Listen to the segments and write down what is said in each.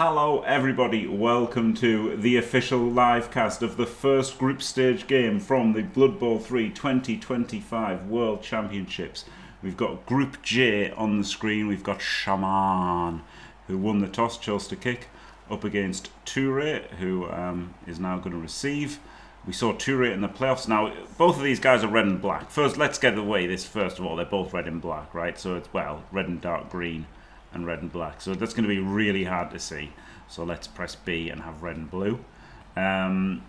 hello everybody, welcome to the official live cast of the first group stage game from the Blood Bowl 3 2025 World Championships. We've got Group J on the screen. We've got Sjamaan, who won the toss, chose to kick, up against Tuure, who is now going to receive. We saw Tuure in the playoffs. Now, both of these guys are red and black. First, let's get away this first of all. They're both red and black, right? So it's, well, red and dark green and red and black. So that's going to be really hard to see. So let's press B and have red and blue. So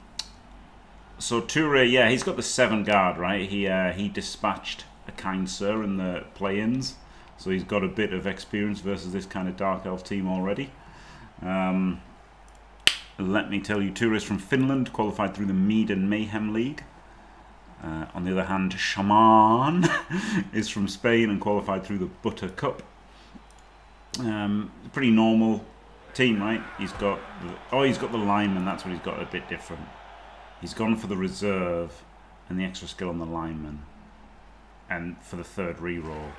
Tuure, yeah, he's got the 7 guard, right? He dispatched a kind sir in the play-ins. So he's got a bit of experience versus this kind of Dark Elf team already. Let me tell you, Tuure is from Finland, qualified through the Mead and Mayhem League. On the other hand, Sjamaan is from Spain and qualified through the Butter Cup. Pretty normal team, right? He's got the lineman. That's what he's got a bit different. He's gone for the reserve and the extra skill on the lineman, and for the 3rd reroll.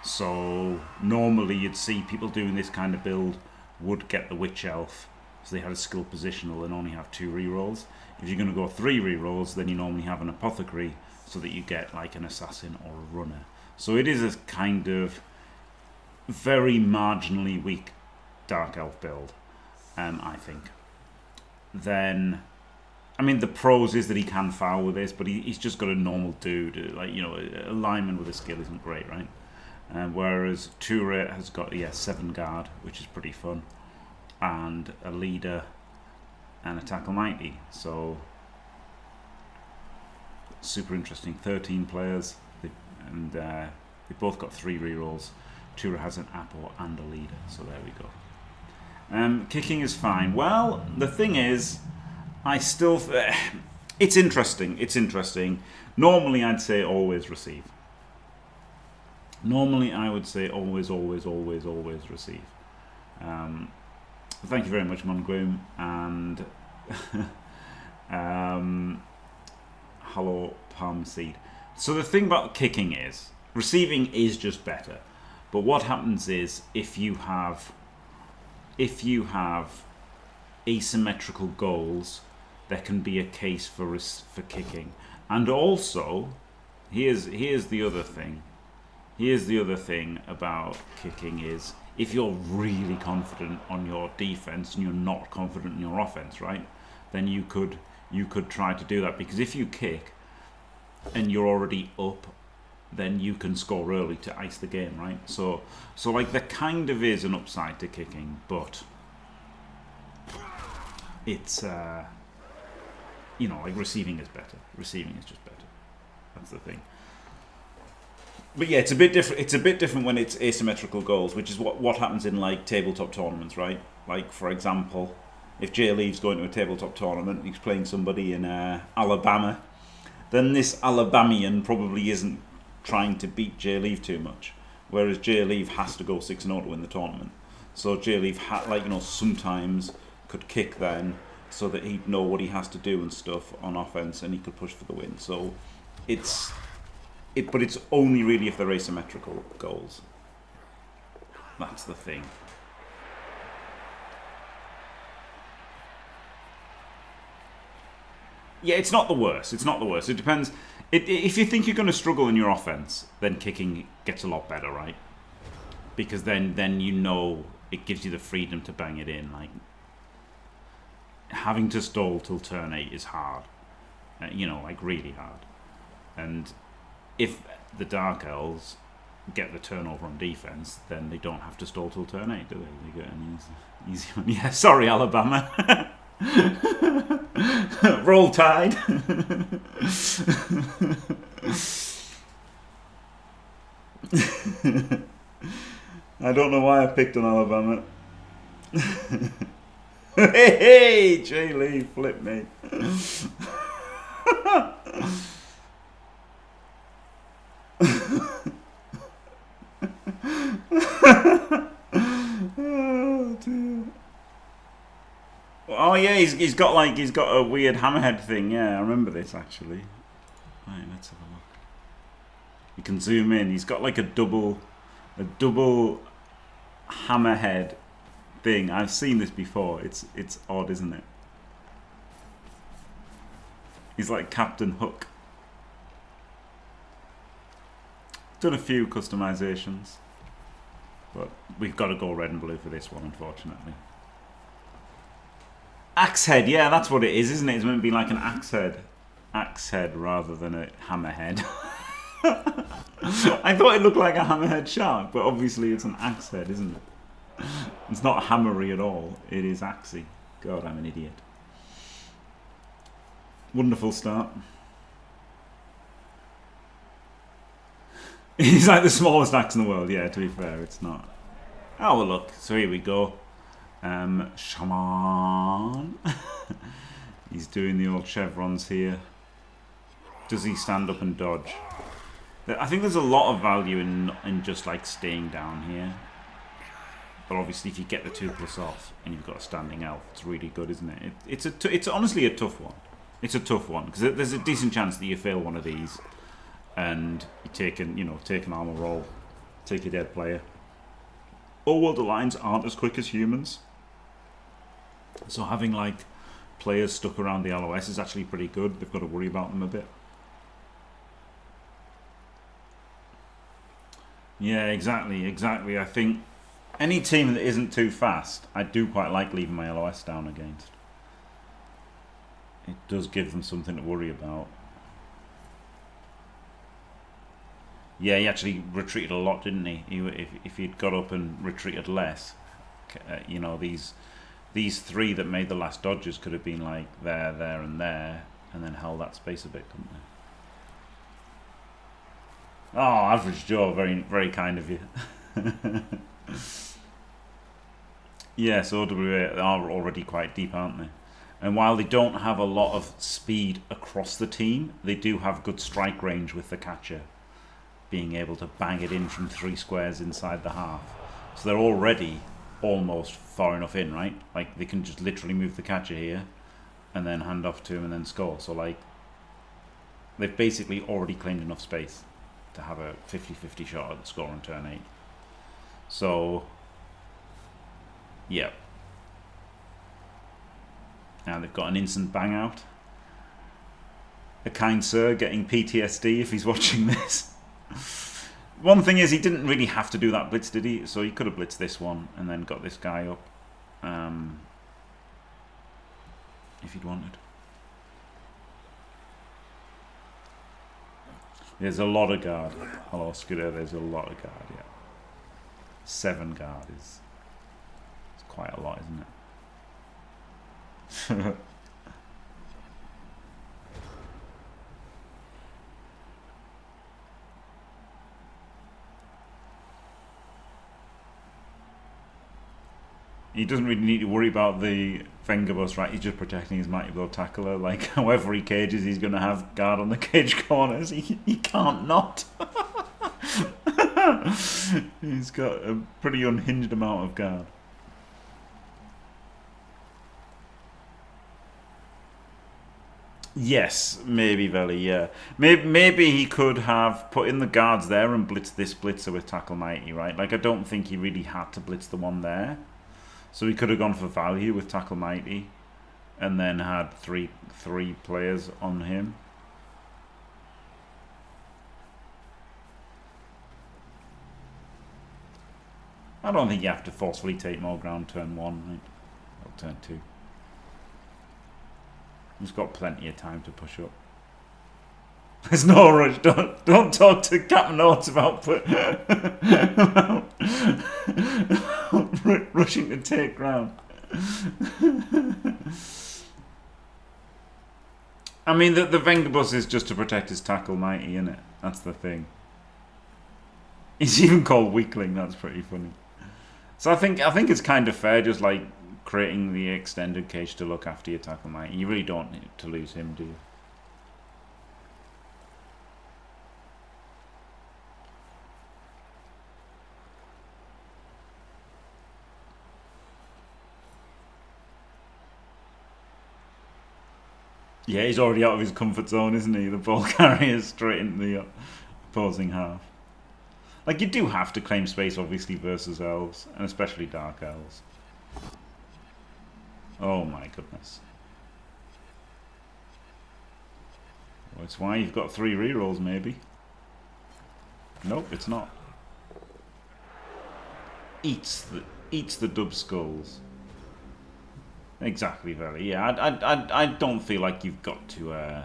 So normally you'd see people doing this kind of build would get the Witch Elf, so they had a skill positional and only have 2 rerolls. If you're going to go 3 rerolls, then you normally have an apothecary, so that you get like an assassin or a runner. So it is a kind of very marginally weak Dark Elf build, I think. Then, I mean, the pros is that he can foul with this, but he's just got a normal dude. Like, you know, a lineman with a skill isn't great, right? Whereas Tuure has got, 7 guard, which is pretty fun, and a leader and a tackle mighty. So super interesting. 13 players, and they both got 3 rerolls. Tuure has an Apo and a leader, so there we go. Kicking is fine. Well, the thing is, I still... it's interesting. It's interesting. Normally, I'd say always receive. Normally, I would say always, always, always, always receive. Thank you very much, Mongoom, and hello, Palm Seed. So the thing about kicking is, receiving is just better. But what happens is, if you have asymmetrical goals, there can be a case for kicking. And also, here's the other thing. Here's the other thing about kicking is, if you're really confident on your defense and you're not confident in your offense, right? Then you could try to do that, because if you kick and you're already up, then you can score early to ice the game, right? So like, there kind of is an upside to kicking, but it's like, receiving is better. Receiving is just better. That's the thing. But yeah, it's a bit different. It's a bit different when it's asymmetrical goals, which is what happens in like tabletop tournaments, right? Like, for example, if Jay Leave's going to a tabletop tournament and he's playing somebody in Alabama, then this Alabamian probably isn't trying to beat Jay Leave too much, whereas Jay Leave has to go 6-0 to win the tournament. So Jay Leave sometimes could kick then, so that he'd know what he has to do and stuff on offense, and he could push for the win. So but it's only really if they're asymmetrical goals. That's the thing. Yeah, it's not the worst. It's not the worst. It depends. If you think you're going to struggle in your offense, then kicking gets a lot better, right? Because then you know it gives you the freedom to bang it in. Like, having to stall till turn 8 is hard. Like, really hard. And if the Dark Elves get the turnover on defense, then they don't have to stall till turn 8, do they? They get an easy one. Yeah, sorry, Alabama. Roll Tide. I don't know why I picked on Alabama. Hey, Jay Lee, flip me. Oh dear. Oh yeah, he's got a weird hammerhead thing. Yeah, I remember this actually. Right, let's have a look. You can zoom in. He's got like a double hammerhead thing. I've seen this before. It's odd, isn't it? He's like Captain Hook. Done a few customizations, but we've got to go red and blue for this one, unfortunately. Axe head, yeah, that's what it is, isn't it? It's meant to be like an axe head. Axe head rather than a hammerhead. I thought it looked like a hammerhead shark, but obviously it's an axe head, isn't it? It's not hammery at all. It is axey. God, I'm an idiot. Wonderful start. He's like the smallest axe in the world, yeah, to be fair, it's not. Oh, well, look, so here we go. Sjamaan. He's doing the old chevrons here. Does he stand up and dodge? I think there's a lot of value in just like staying down here. But obviously if you get the 2+ off and you've got a standing elf, it's really good, isn't it? It's honestly a tough one. It's a tough one because there's a decent chance that you fail one of these and you take an armor roll, take a dead player. All world alliance aren't as quick as humans. So having like players stuck around the LOS is actually pretty good. They've got to worry about them a bit. Yeah, exactly. I think any team that isn't too fast, I do quite like leaving my LOS down against. It does give them something to worry about. Yeah, he actually retreated a lot, didn't he? If he'd got up and retreated less, you know, these 3 that made the last dodges could have been like there, and there, and then held that space a bit, couldn't they? Oh, Average Joe, very, very kind of you. Yes, OWA are already quite deep, aren't they? And while they don't have a lot of speed across the team, they do have good strike range with the catcher, being able to bang it in from 3 squares inside the half. So they're already almost far enough in, right? Like they can just literally move the catcher here and then hand off to him and then score. So like they've basically already claimed enough space to have a 50-50 shot at the score on turn 8. So yeah. Now they've got an instant bang out. A kind sir getting PTSD if he's watching this. One thing is, he didn't really have to do that blitz, did he? So he could have blitzed this one and then got this guy up. If he'd wanted. There's a lot of guard. Hello, Scooter, there's a lot of guard, yeah. 7 guard is quite a lot, isn't it? He doesn't really need to worry about the Vengabus, right? He's just protecting his Mighty Blow Tackler. Like, however he cages, he's going to have guard on the cage corners. He can't not. He's got a pretty unhinged amount of guard. Yes, maybe Veli, yeah. Maybe he could have put in the guards there and blitzed this blitzer with Tackle Mighty, right? Like, I don't think he really had to blitz the one there. So he could have gone for value with Tackle Mighty and then had three players on him. I don't think you have to forcefully take more ground turn 1, right? Or turn 2. He's got plenty of time to push up. There's no rush. Don't talk to Captain Oates about rushing to take ground. I mean, the Vengabus is just to protect his Tackle Mighty, isn't it? That's the thing. He's even called Weakling. That's pretty funny. So I think it's kind of fair, just like creating the extended cage to look after your Tackle Mighty. You really don't need to lose him, do you? Yeah, he's already out of his comfort zone, isn't he? The ball carrier straight into the opposing half. Like, you do have to claim space, obviously, versus elves, and especially dark elves. Oh my goodness. Well, it's why you've got 3 rerolls, maybe. Nope, it's not. Eats the dub skulls. Exactly, very. Yeah, I don't feel like you've got to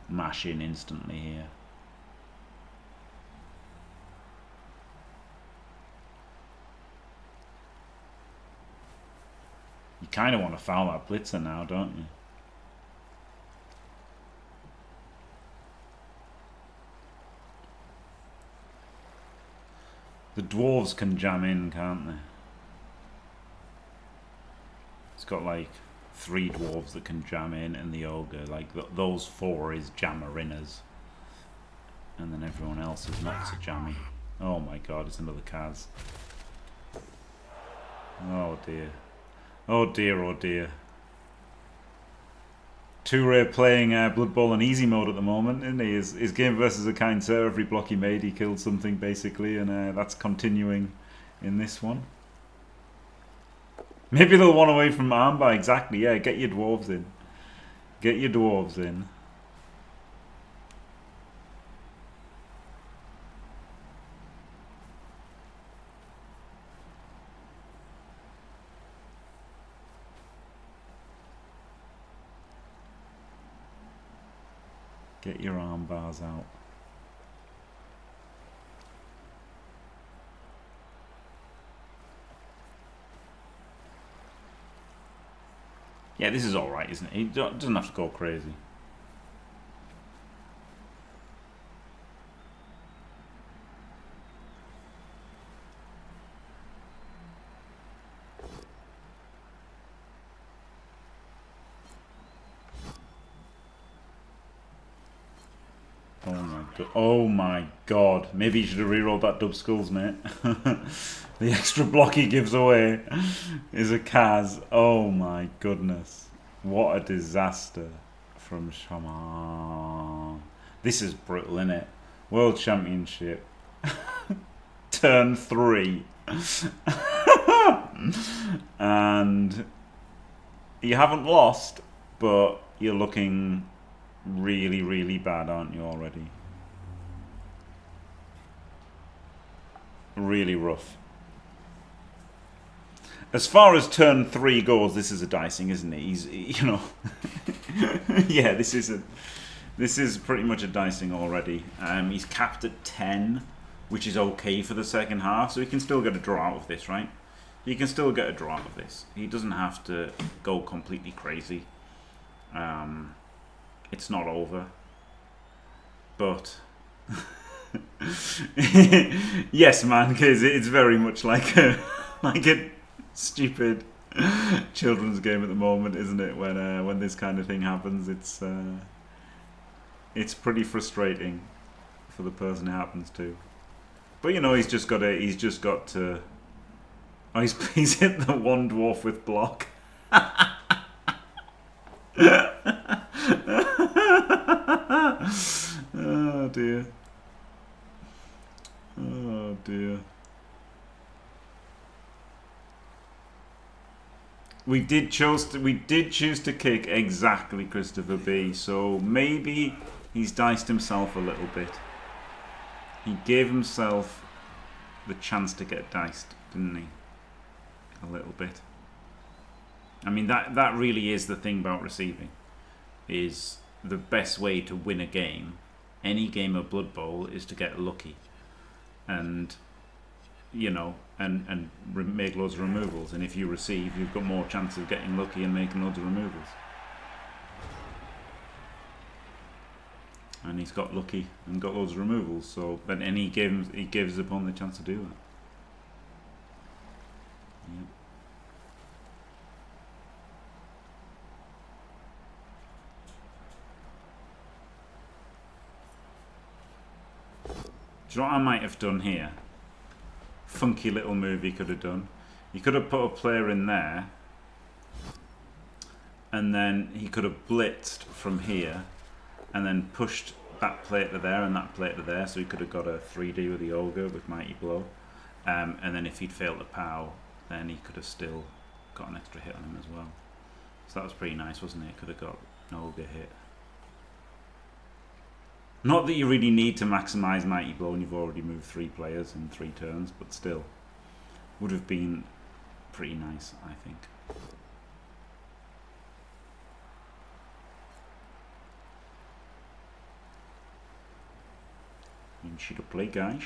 mash in instantly here. You kind of want to foul that blitzer now, don't you? The dwarves can jam in, can't they? It's got like 3 dwarves that can jam in, and the ogre. Like those 4 is jammer-inners, and then everyone else is not so jammy. Oh my god, it's another Kaz. Oh dear. Oh dear, oh dear. Tuure playing Blood Bowl on easy mode at the moment, isn't he? His game versus a kind sir, every block he made he killed something basically, and that's continuing in this one. Maybe they'll want away from armbar, exactly, yeah, get your dwarves in. Get your dwarves in. Get your arm bars out. Yeah, this is alright, isn't it? He doesn't have to go crazy. Oh my god. Maybe you should have rerolled that dub skulls, mate. The extra block he gives away is a Kaz. Oh my goodness. What a disaster from Sjamaan. This is brutal, isn't it? World Championship. Turn 3. And you haven't lost, but you're looking really, really bad, aren't you, already? Really rough. As far as turn 3 goes, this is a dicing, isn't it? He's, you know, yeah, this is pretty much a dicing already. He's capped at 10, which is okay for the second half, so he can still get a draw out of this, right? He can still get a draw out of this. He doesn't have to go completely crazy. It's not over, but yes, man, because it's very much like a stupid children's game at the moment, isn't it? When this kind of thing happens, it's pretty frustrating for the person it happens to. But you know, he's just got to. Oh, he's hit the one dwarf with block. Oh dear. Oh dear. We did choose to kick exactly Christopher B. So maybe he's diced himself a little bit. He gave himself the chance to get diced, didn't he? A little bit. I mean, that really is the thing about receiving. Is the best way to win a game, any game of Blood Bowl, is to get lucky, and you know, and make loads of removals. And if you receive, you've got more chance of getting lucky and making loads of removals. And he's got lucky and got loads of removals. So, but he gave his opponent the chance to do that. Yep. Do you know what I might have done here? Funky little move he could have done. He could have put a player in there, and then he could have blitzed from here, and then pushed that player to there and that player to there, so he could have got a 3D with the Ogre with Mighty Blow. And then if he'd failed to POW, then he could have still got an extra hit on him as well. So that was pretty nice, wasn't it? Could have got an ogre hit. Not that you really need to maximise Mighty Blow and you've already moved 3 players in 3 turns, but still. Would have been pretty nice, I think. You should have played, guys.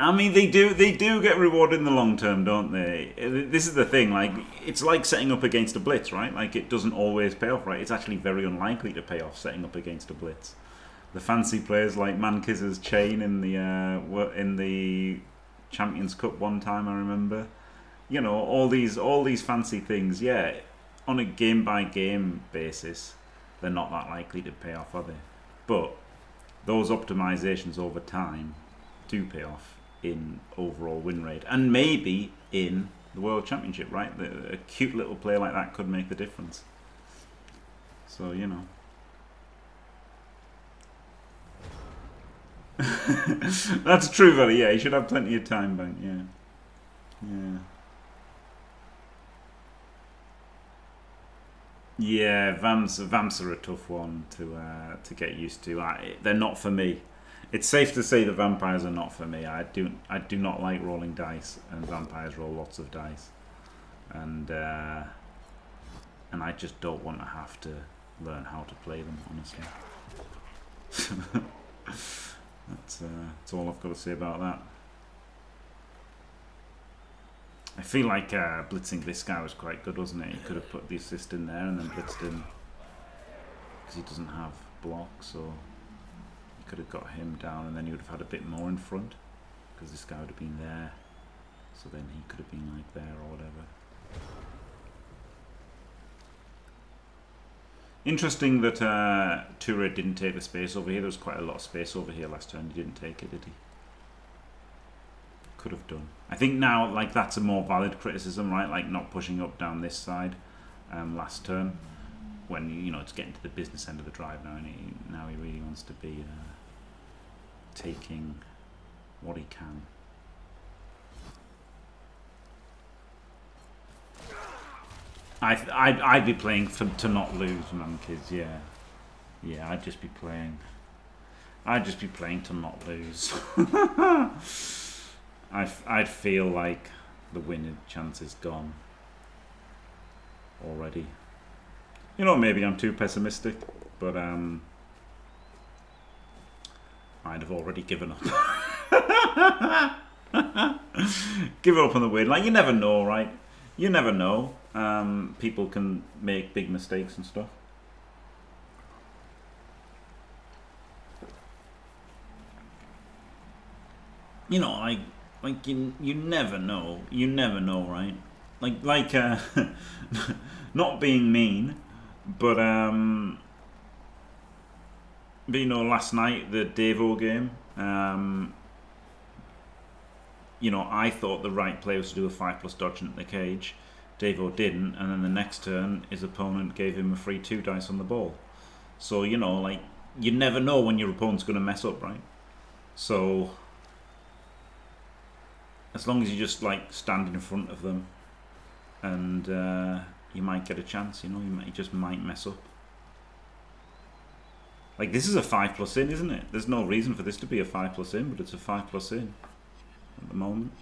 I mean, they do get rewarded in the long term, don't they? This is the thing, like, it's like setting up against a blitz, right? Like, it doesn't always pay off, right? It's actually very unlikely to pay off setting up against a blitz. The fancy players like Mankiz's chain in the Champions Cup one time, I remember. You know, all these fancy things, yeah, on a game by game basis, they're not that likely to pay off, are they? But those optimizations over time do pay off in overall win rate, and maybe in the World Championship, right? A cute little player like that could make the difference. So, you know. That's true, buddy. Yeah, you should have plenty of time bank. Yeah, yeah, yeah. Vamps are a tough one to get used to. They're not for me. It's safe to say the vampires are not for me. I do not like rolling dice, and vampires roll lots of dice, and I just don't want to have to learn how to play them, honestly. That's all I've got to say about that. I feel like blitzing this guy was quite good, wasn't it? He could have put the assist in there and then blitzed him because he doesn't have block, so he could have got him down and then he would have had a bit more in front because this guy would have been there, so then he could have been like there or whatever. Interesting that Tuure didn't take the space over here. There was quite a lot of space over here last turn. He didn't take it, did he? Could have done. I think now, like, that's a more valid criticism, right? Like, not pushing up down this side last turn, when, you know, it's getting to the business end of the drive now, and he really wants to be taking what he can. I'd be playing to not lose, Mankiz. Yeah. I'd just be playing to not lose. I'd feel like the winning chance is gone already. You know, maybe I'm too pessimistic, but I'd have already given up. Give up on the win. Like, you never know, right? You never know. People can make big mistakes and stuff. You know, like you never know. You never know, right? Like not being mean, but you know, last night the Devo game. You know, I thought the right play was to do a 5+ dodge into the cage. Devo didn't, and then the next turn his opponent gave him a free 2 dice on the ball. So, you know, like, you never know when your opponent's going to mess up, right? So, as long as you just, like, stand in front of them, and you might get a chance, you know, you just might mess up. Like, this is a 5+ in, isn't it? There's no reason for this to be a 5+ in, but it's a 5+ in at the moment.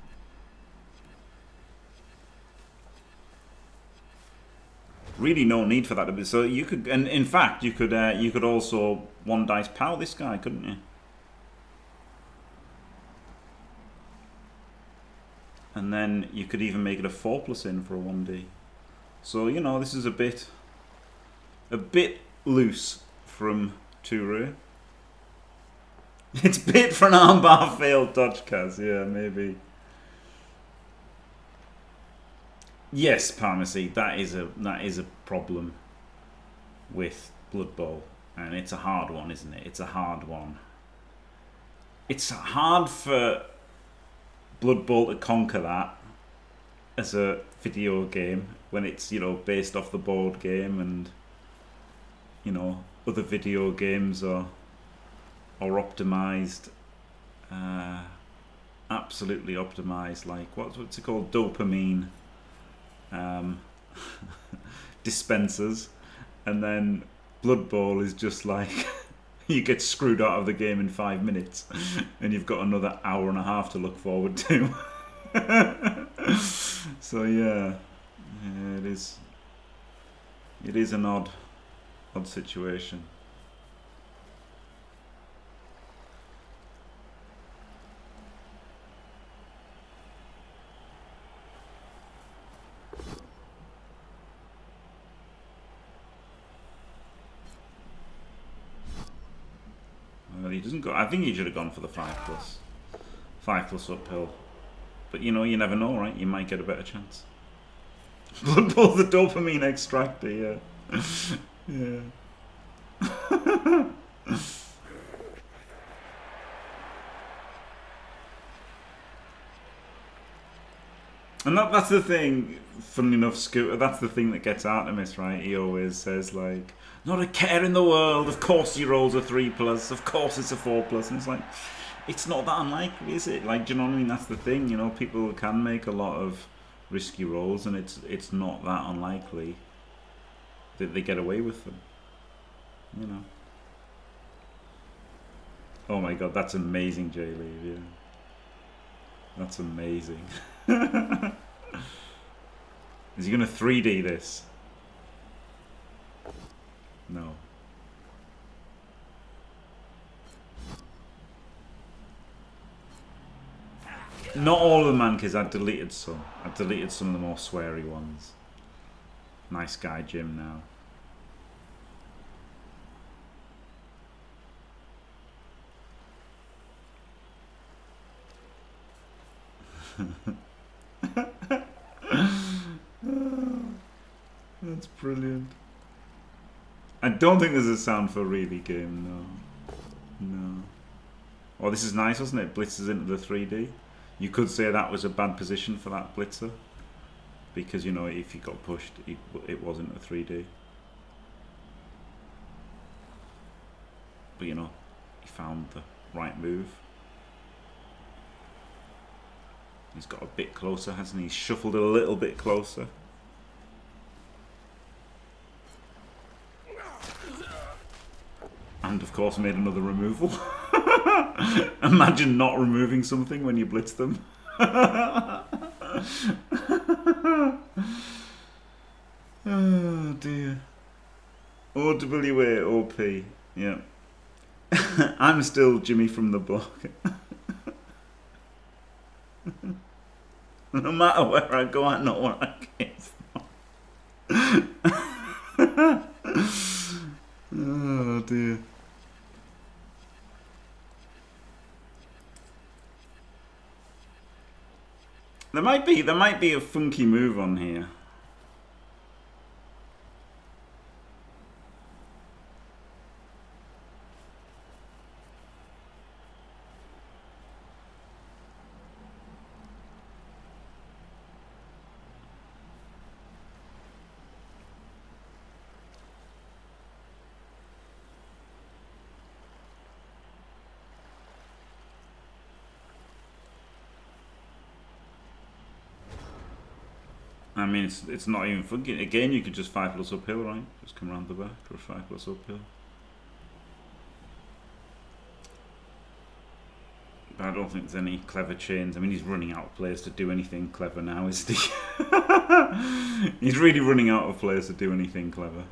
Really no need for that. So you could, and in fact, you could also 1 dice power this guy, couldn't you? And then you could even make it a 4+ in for a 1D. So, you know, this is a bit loose from Tuure. It's bit for an armbar failed dodge, Kaz. Yeah, maybe. Yes, Parmacy, that is a problem with Blood Bowl, and it's a hard one, isn't it? It's a hard one. It's hard for Blood Bowl to conquer that as a video game when it's, you know, based off the board game, and, you know, other video games are optimized absolutely optimized, like what's it called, dopamine um, dispensers, and then Blood Bowl is just like you get screwed out of the game in 5 minutes, and you've got another hour and a half to look forward to. So yeah, it is. It is an odd situation. Well, he doesn't go. I think he should have gone for the 5+. 5+ uphill. But you know, you never know, right? You might get a better chance. Blood Bowl, the dopamine extractor, yeah. Yeah. And that's the thing, funny enough, Scooter, that's the thing that gets Artemis, right? He always says, like, not a care in the world, of course he rolls a 3+, of course it's a 4+, and it's like, it's not that unlikely, is it? Like, do you know what I mean? That's the thing, you know, people can make a lot of risky rolls, and it's not that unlikely that they get away with them, you know. Oh my god, that's amazing, J-Leave, yeah. That's amazing. Is he going to 3D this? No. Not all of the Mankers, I deleted some. I deleted some of the more sweary ones. Nice guy, Jim, now. That's brilliant. I don't think there's a sound for really game, no. No. Oh, this is nice, wasn't it? Blitzes into the 3D. You could say that was a bad position for that blitzer. Because, you know, if he got pushed, it wasn't a 3D. But, you know, he found the right move. He's got a bit closer, hasn't he? He's shuffled a little bit closer. And, of course, made another removal. Imagine not removing something when you blitz them. Oh, dear. OWA, OP. Yeah. I'm still Jimmy from the block. No matter where I go, I know where I came from. Oh, dear. There might be a funky move on here. I mean, it's not even funky. Again, you could just 5+ uphill, right? Just come around the back for a 5+ uphill. But I don't think there's any clever chains. I mean, he's running out of players to do anything clever now, isn't he? He's really running out of players to do anything clever.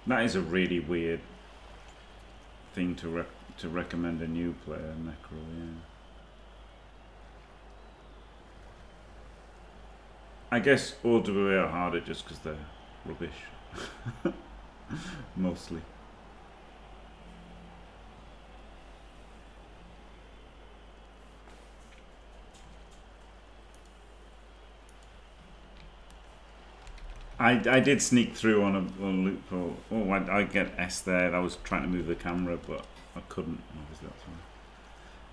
That is a really weird thing to recommend a new player, Necro, yeah. I guess OWA are harder just because they're rubbish. Mostly. I did sneak through on a loophole. Oh, I get S there. I was trying to move the camera, but I couldn't. Obviously, that's why.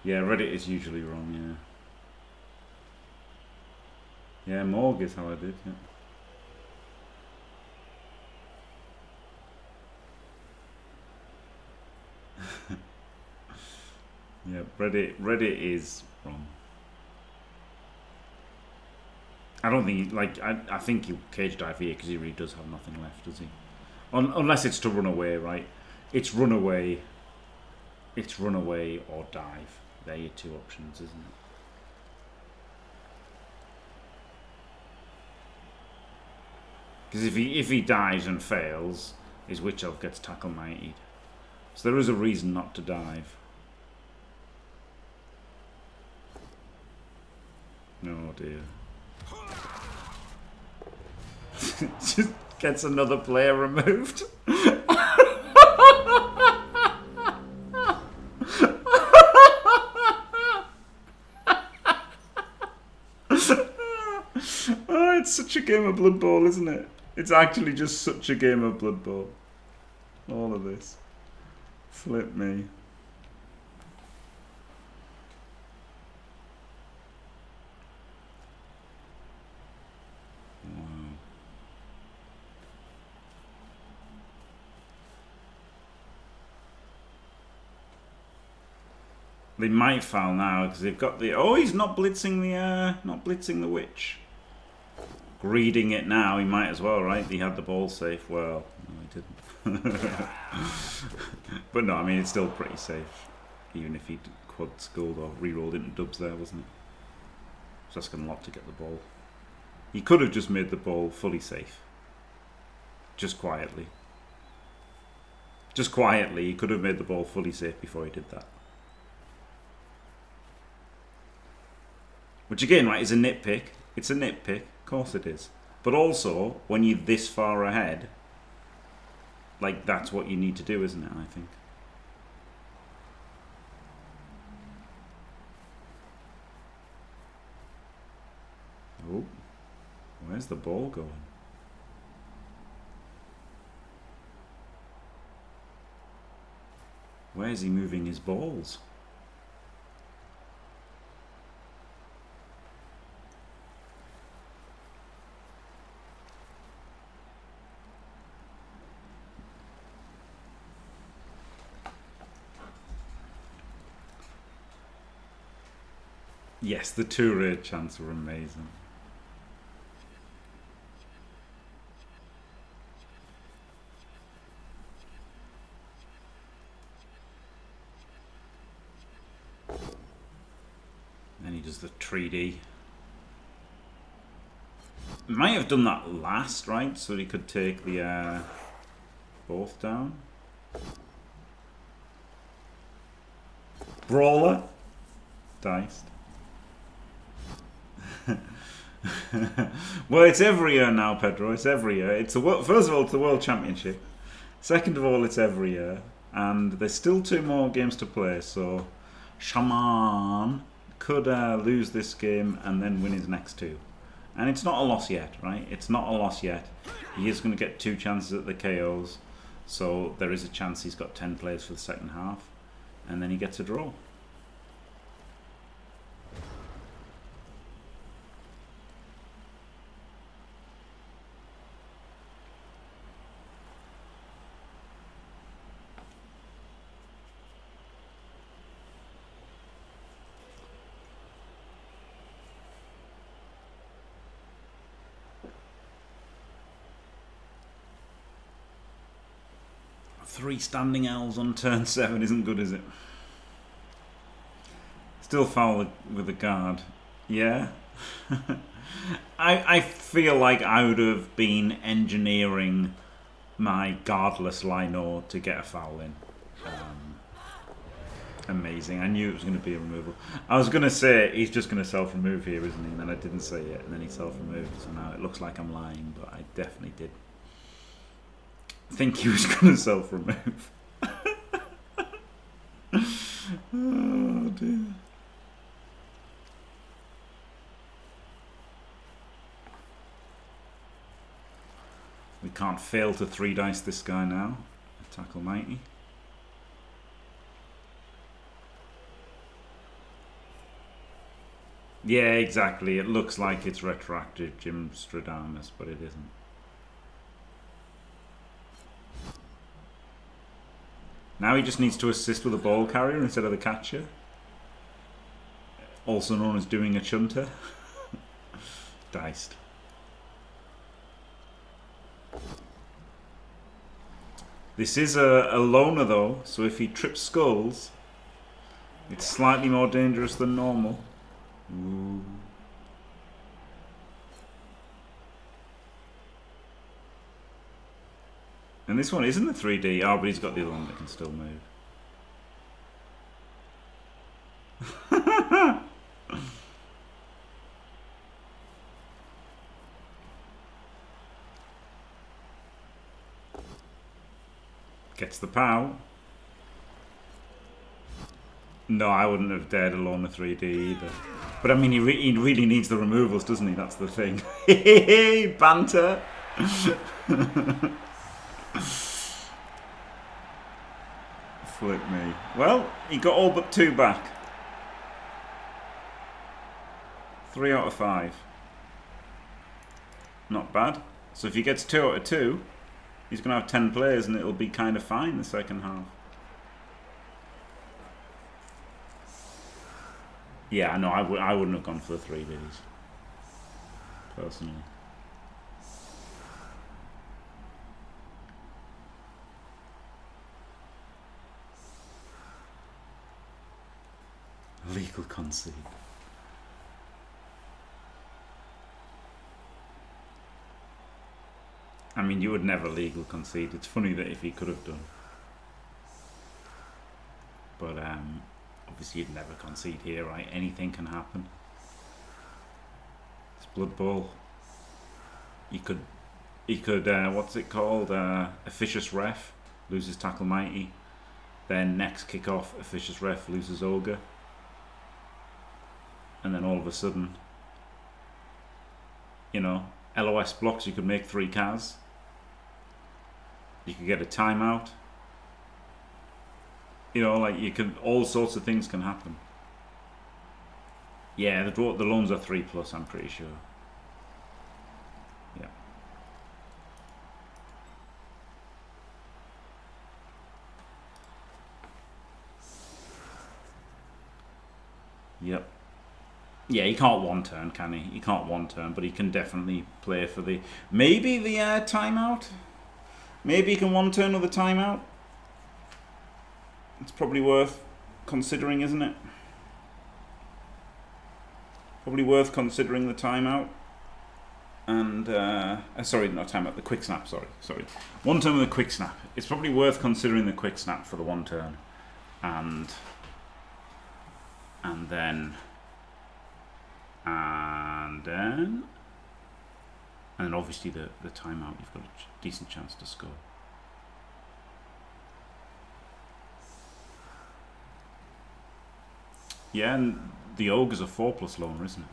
Yeah, Reddit is usually wrong, yeah. Yeah, Morg is how I did, yeah. Yeah, Reddit is wrong. I don't think I think he'll cage dive here because he really does have nothing left, does he? Unless it's to run away, right? It's run away. It's run away or dive. They're your two options, isn't it? Because if he dives and fails, his witch elf gets tackle 90'd. So there is a reason not to dive. Oh dear. Just gets another player removed. Oh, it's such a game of Blood Bowl, isn't it? It's actually just such a game of Blood Bowl. All of this. Flip me. Wow. They might foul now because they've got the. Oh, he's not blitzing the witch. Greeding it now, he might as well, right? He had the ball safe. Well, no, he didn't. But no, I mean, it's still pretty safe. Even if he'd quad skulled or re-rolled into dubs there, wasn't it? So that's going a lot to get the ball. He could have just made the ball fully safe. Just quietly. Just quietly, he could have made the ball fully safe before he did that. Which again, right, is a nitpick. It's a nitpick. Of course it is. But also, when you're this far ahead, like, that's what you need to do, isn't it, I think? Oh. Where's the ball going? Where's he moving his balls? Yes, the Tuure chants were amazing. Then he does the 3D. Might have done that last, right? So he could take the both down. Brawler. Diced. Well, it's every year now, Pedro. It's every year. It's first of all, it's the World Championship. Second of all, it's every year, and there's still 2 more games to play. So, Sjamaan could lose this game and then win his next 2, and it's not a loss yet, right? It's not a loss yet. He is going to get 2 chances at the KOs, so there is a chance he's got 10 plays for the second half, and then he gets a draw. Three standing L's on turn 7 isn't good, is it? Still foul with the guard. Yeah. I feel like I would have been engineering my guardless Lino to get a foul in. Amazing. I knew it was going to be a removal. I was going to say he's just going to self-remove here, isn't he? And then I didn't say it, and then he self-removed. So now it looks like I'm lying, but I definitely did. I think he was going to self-remove. Oh dear. We can't fail to 3-dice this guy now. Tackle 90. Yeah, exactly. It looks like it's retroactive Jim Stradamus, but it isn't. Now he just needs to assist with the ball carrier instead of the catcher. Also known as doing a chunter. Diced. This is a loner though, so if he trips skulls, it's slightly more dangerous than normal. Ooh. And this one isn't a 3D. Oh, but he's got the other one that can still move. Gets the POW. No, I wouldn't have dared alone a 3D either. But I mean, he really needs the removals, doesn't he? That's the thing. Banter. Flip me. Well, he got all but 2 back. 3 out of 5. Not bad. So if he gets 2 out of 2, he's going to have 10 players and it'll be kind of fine the second half. Yeah, no, I wouldn't have gone for the 3Ds. Personally. Legal concede. I mean, you would never legal concede. It's funny that if he could have done. But obviously you'd never concede here, right? Anything can happen. It's bloodbowl. He could what's it called? Officious ref loses tackle mighty. Then next kick-off, officious ref loses ogre. And then all of a sudden, you know, LOS blocks, you could make 3 Kaz. You could get a timeout. You know, like you can, all sorts of things can happen. Yeah, the loans are 3+, I'm pretty sure. Yeah. Yep. Yeah, he can't one turn, can he? He can't one turn, but he can definitely play for the... Maybe the timeout? Maybe he can one turn with a timeout? It's probably worth considering, isn't it? Probably worth considering the timeout. And, sorry, not timeout, the quick snap, sorry. One turn with a quick snap. It's probably worth considering the quick snap for the one turn. And then obviously the timeout, you've got a decent chance to score. Yeah, and the ogre's a 4+ loner, isn't it?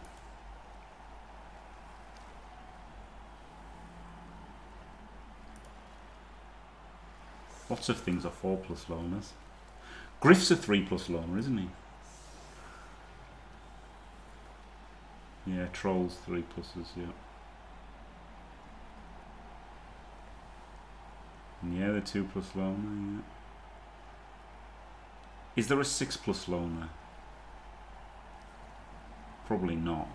Lots of things are 4+ loners. Griff's a 3+ loner, isn't he? Yeah, trolls 3+, yeah. Yeah, the 2+ loner, yeah. Is there a 6+ loner? Probably not.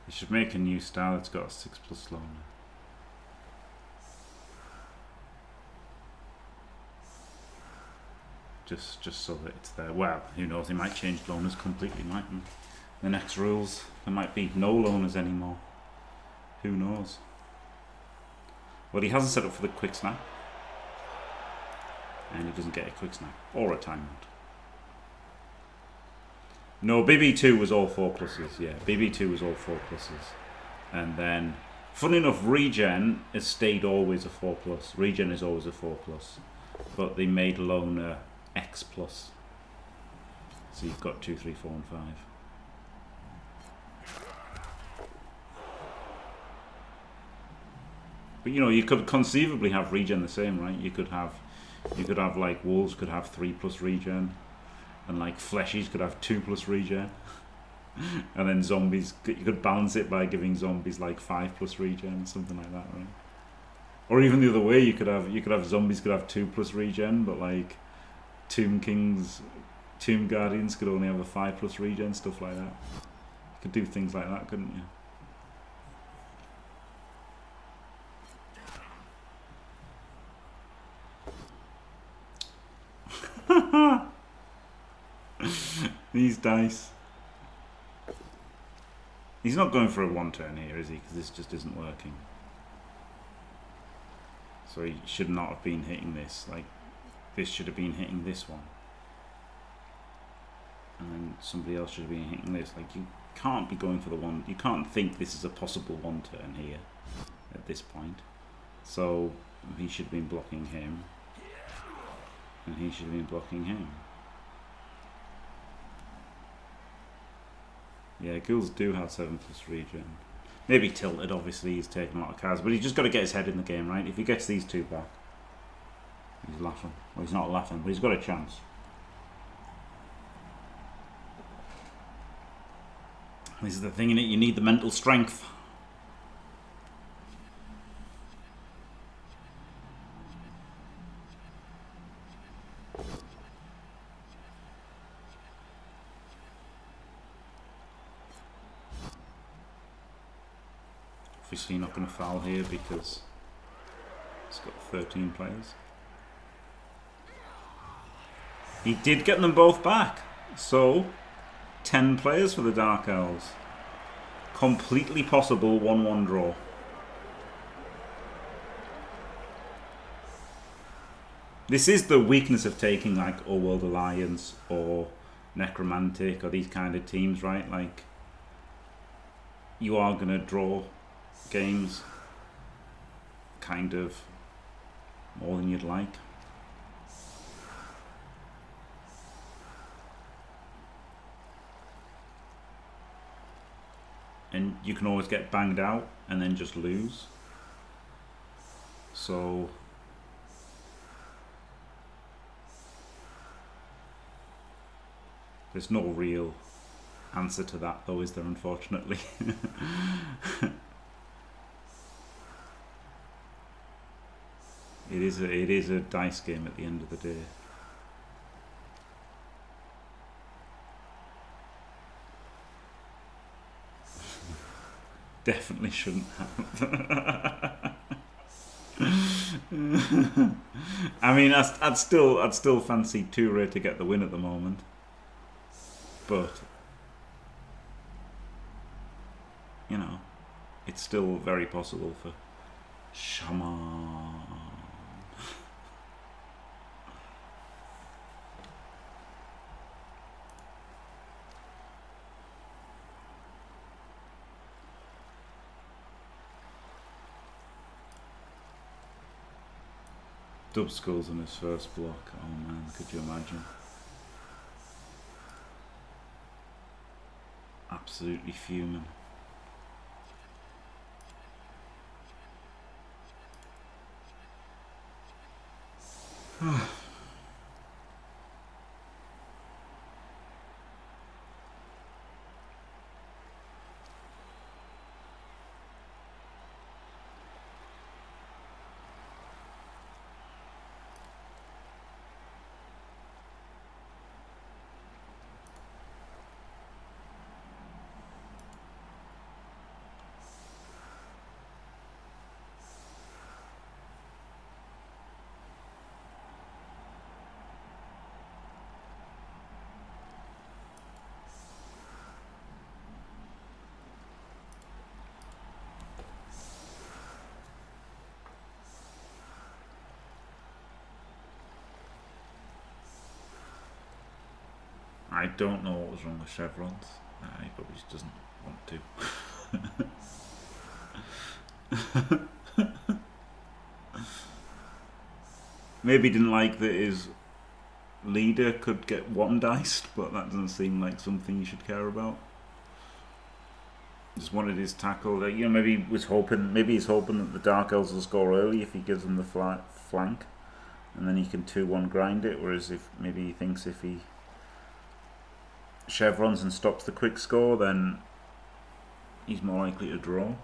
You should make a new style that's got a 6+ loner. Just so that it's there. Well, who knows? They might change loners completely, mightn't they? The next rules, there might be no loners anymore. Who knows? Well, he hasn't set up for the quick snap. And he doesn't get a quick snap. Or a timeout. No, BB2 was all 4+. Yeah, BB2 was all 4+. And then, funny enough, Regen has stayed always a 4+. Regen is always a 4+. But they made loner X+. So you've got 2, 3, 4, and 5. But you know, you could conceivably have regen the same, right? You could have like wolves could have 3+ regen, and like fleshies could have 2+ regen. And then zombies, you could balance it by giving zombies like 5+ regen, something like that, right? Or even the other way, you could have zombies could have 2+ regen, but like Tomb Guardians could only have a 5+ regen, stuff like that. You could do things like that, couldn't you? These dice. He's not going for a 1-turn here, is he? Because this just isn't working. So he should not have been hitting this. Like, this should have been hitting this one. And then somebody else should have been hitting this. Like, you can't be going for the one. You can't think this is a possible 1-turn here at this point. So he should have been blocking him. And he should have been blocking him. Yeah, ghouls do have 7+ regen. Maybe tilted, obviously, he's taking a lot of cards, but he's just got to get his head in the game, right? If he gets these two back, he's laughing. Well, he's not laughing, but he's got a chance. This is the thing, innit? You need the mental strength. Obviously not going to foul here because it's got 13 players. He did get them both back. So, 10 players for the Dark Elves. Completely possible 1-1 draw. This is the weakness of taking like Old World Alliance or Necromantic or these kind of teams, right? Like, you are going to draw games kind of more than you'd like. And you can always get banged out and then just lose. So there's no real answer to that though, is there, unfortunately? It is a dice game at the end of the day. Definitely shouldn't have. I mean, I'd still fancy Tuure to get the win at the moment, but you know, it's still very possible for Sjamaan. Dub skulls on his first block. Oh man, could you imagine? Absolutely fuming. I don't know what was wrong with chevrons. He probably just doesn't want to. Maybe he didn't like that his leader could get one diced, but that doesn't seem like something you should care about. Just wanted his tackle. You know, maybe he's hoping that the Dark Elves will score early if he gives them the flank, and then he can 2-1 grind it. Whereas if maybe he thinks if he chevrons and stops the quick score, then he's more likely to draw.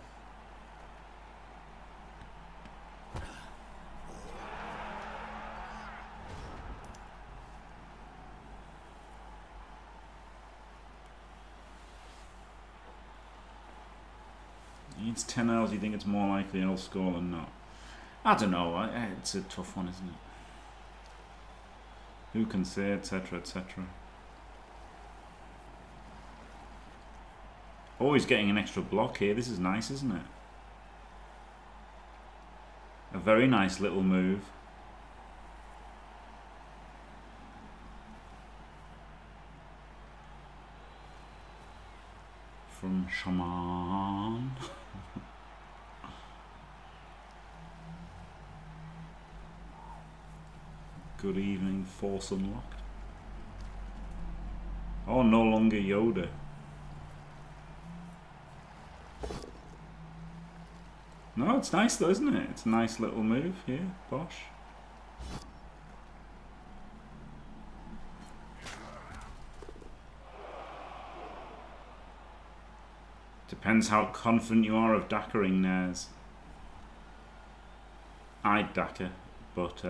It's 10 hours, you think it's more likely he'll score than not? I don't know, it's a tough one, isn't it? Who can say, etc, etc. Oh, he's getting an extra block here. This is nice, isn't it? A very nice little move. From Sjamaan. Good evening, force unlocked. Oh, no longer Yoda. No, it's nice though, isn't it? It's a nice little move here, Bosch. Depends how confident you are of dackering Nares. I'd dacker, but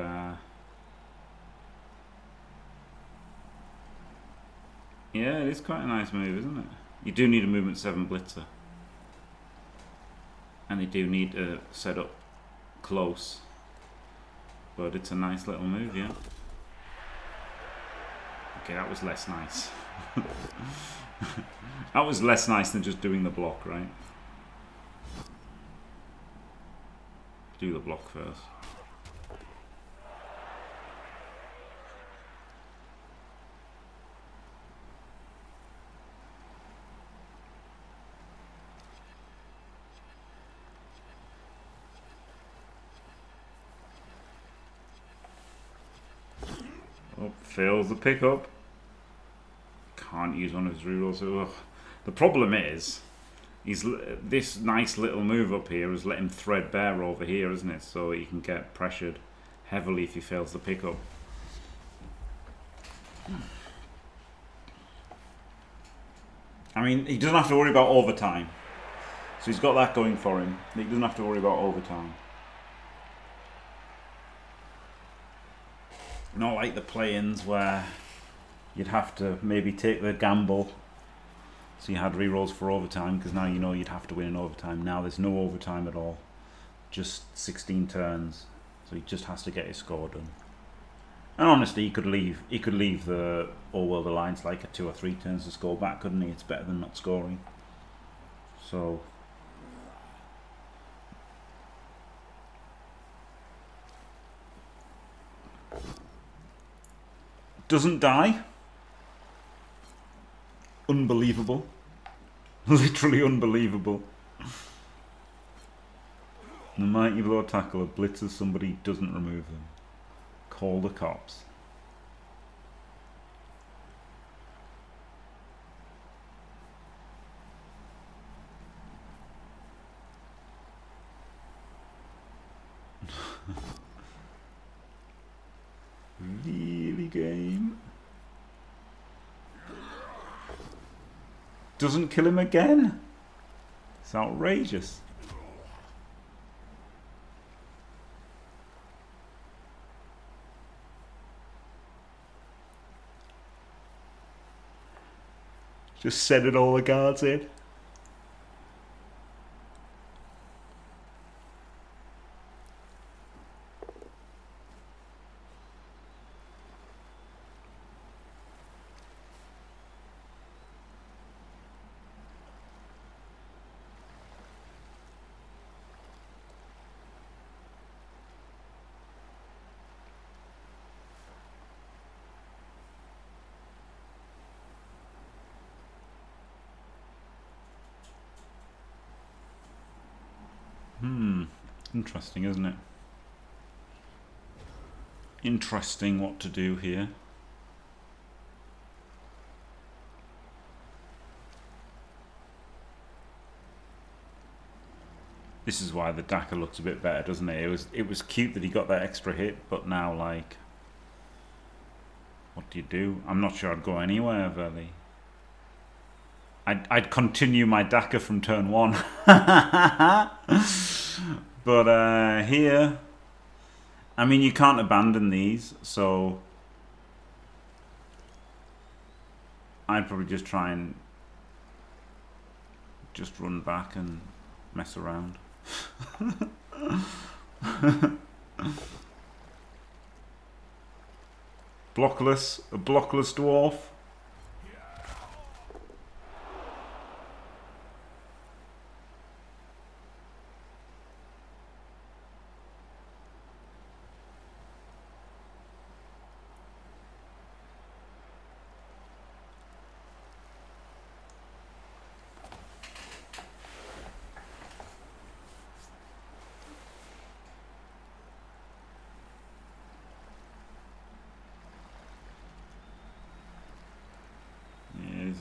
yeah, it is quite a nice move, isn't it? You do need a movement 7 blitzer. And they do need to set up close. But it's a nice little move, yeah. Okay, that was less nice. That was less nice than just doing the block, right? Do the block first. Oh, fails the pickup. Can't use one of his rerolls. Ugh. The problem is, this nice little move up here has let him threadbare over here, isn't it? So he can get pressured heavily if he fails the pickup. I mean, he doesn't have to worry about overtime. So he's got that going for him. He doesn't have to worry about overtime. Not like the play-ins where you'd have to maybe take the gamble. So you had rerolls for overtime because now you know you'd have to win in overtime. Now there's no overtime at all. Just 16 turns. So he just has to get his score done. And honestly, he could leave the All World Alliance like a 2 or 3 turns to score back, couldn't he? It's better than not scoring. So doesn't die. Unbelievable. Literally unbelievable. The mighty blow tackler blitzes somebody, doesn't remove them. Call the cops. Really, game? Doesn't kill him again? It's outrageous. Just sending all the guards in. Interesting, isn't it? Interesting what to do here. This is why the Daka looks a bit better, doesn't it? It was cute that he got that extra hit, but now, like, what do you do? I'm not sure I'd go anywhere, Veli. I'd continue my Daka from turn 1. But here, I mean, you can't abandon these, so I'd probably just try and just run back and mess around. A blockless dwarf.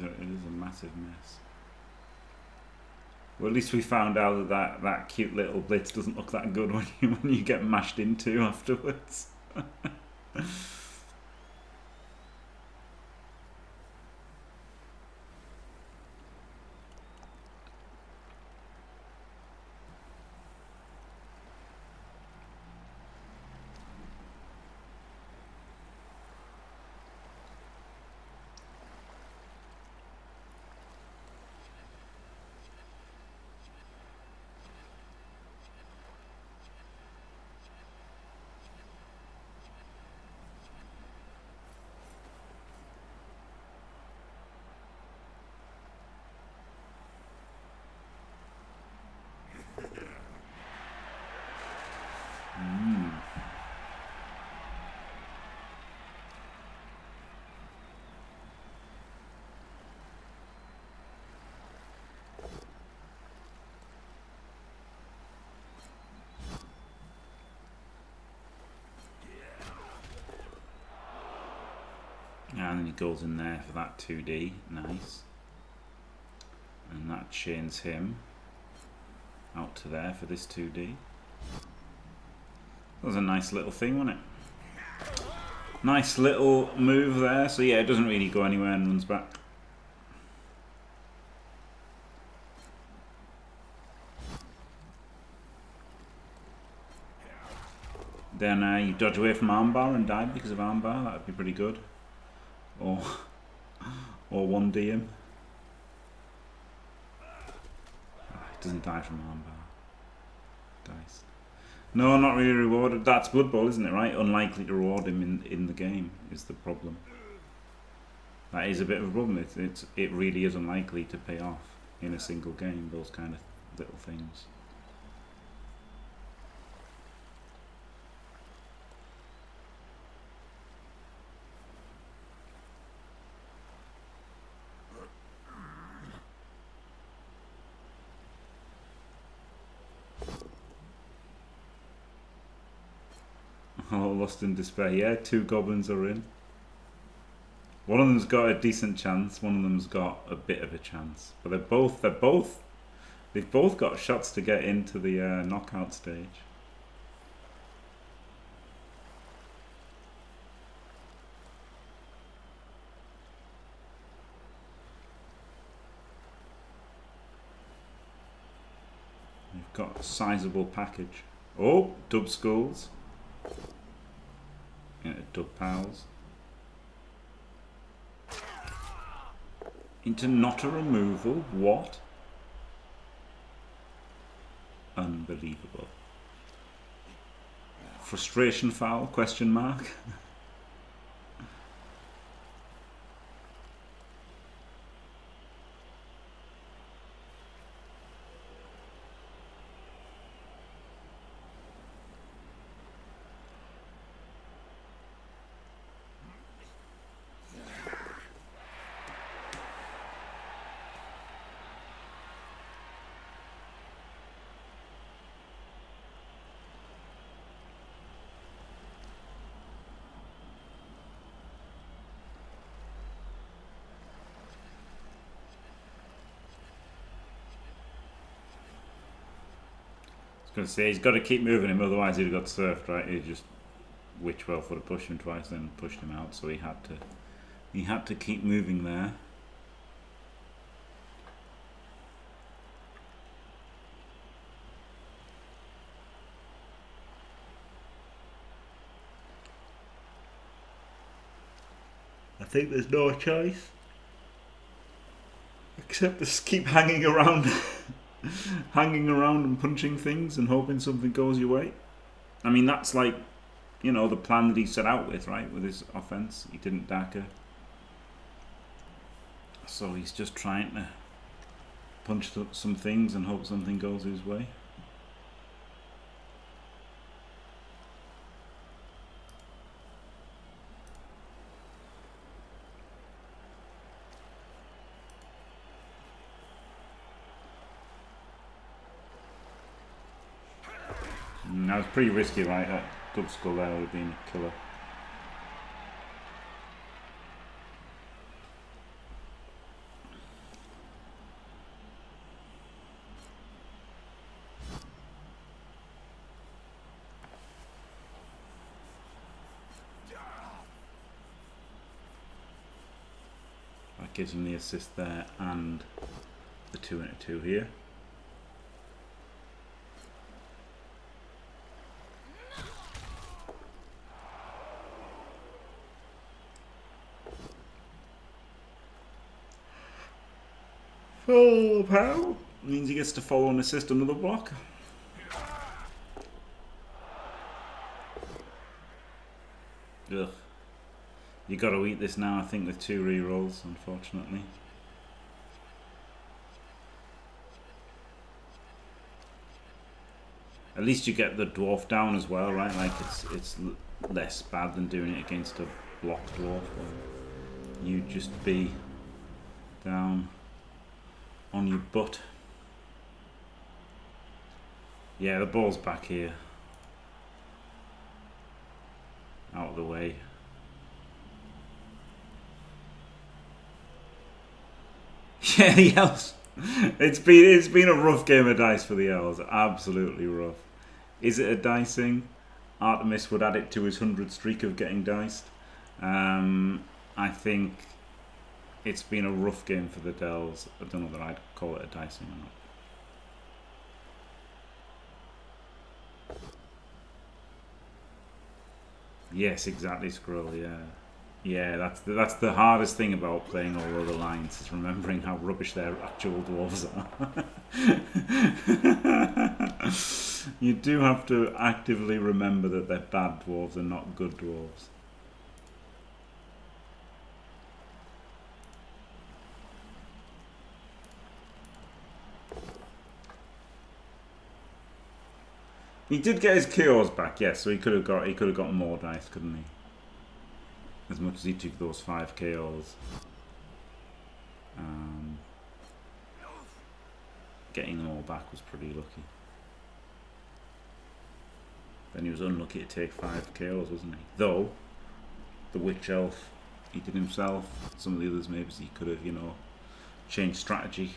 It is a massive mess. Well, at least we found out that cute little blitz doesn't look that good when you get mashed into afterwards. And then he goes in there for that 2D, nice. And that chains him out to there for this 2D. That was a nice little thing, wasn't it? Nice little move there. So yeah, it doesn't really go anywhere and runs back. Then you dodge away from armbar and die because of armbar. That would be pretty good. Or 1D him. It doesn't die from armbar. Dice. No, not really rewarded. That's Blood Bowl, isn't it, right? Unlikely to reward him in the game is the problem. That is a bit of a problem. It really is unlikely to pay off in a single game, those kind of little things. Oh, Lost in Despair. Yeah, 2 goblins are in. One of them's got a decent chance. One of them's got a bit of a chance. But they've both got shots to get into the knockout stage. They've got a sizable package. Oh, dub skulls. Yeah, dub pals. Into not a removal. What? Unbelievable. Frustration foul? Question mark. Going to say he's got to keep moving him, otherwise he'd have got surfed, right? He just Witchwell would have pushed him twice, then pushed him out, so he had to keep moving there. think there's no choice except to keep hanging around, hanging around and punching things and hoping something goes your way. I mean, that's like, you know, the plan that he set out with, right? With his offense, he didn't Daka, so he's just trying to punch some things and hope something goes his way. That was pretty risky, right? That dub skull there would have been a killer. That gives him the assist there and the 2 into 2 here. Oh, pow! Means he gets to follow and assist another block. Ugh. You got to eat this now, I think, with 2 rerolls, unfortunately. At least you get the dwarf down as well, right? Like it's less bad than doing it against a block dwarf. You'd just be down on your butt. Yeah, the ball's back here. Out of the way. Yeah, the elves. It's been a rough game of dice for the elves. Absolutely rough. Is it a dicing? Artemis would add it to his 100 streak of getting diced. I think it's been a rough game for the Dells. I don't know that I'd call it a dicing or not. Yes, exactly, Skrull, yeah. Yeah, that's the hardest thing about playing all other lines, is remembering how rubbish their actual dwarves are. You do have to actively remember that they're bad dwarves and not good dwarves. He did get his KOs back, yes, so he could have got more dice, couldn't he? As much as he took those 5 KOs. Getting them all back was pretty lucky. Then he was unlucky to take 5 KOs, wasn't he? Though, the Witch Elf, he did himself. Some of the others, maybe he could have, you know, changed strategy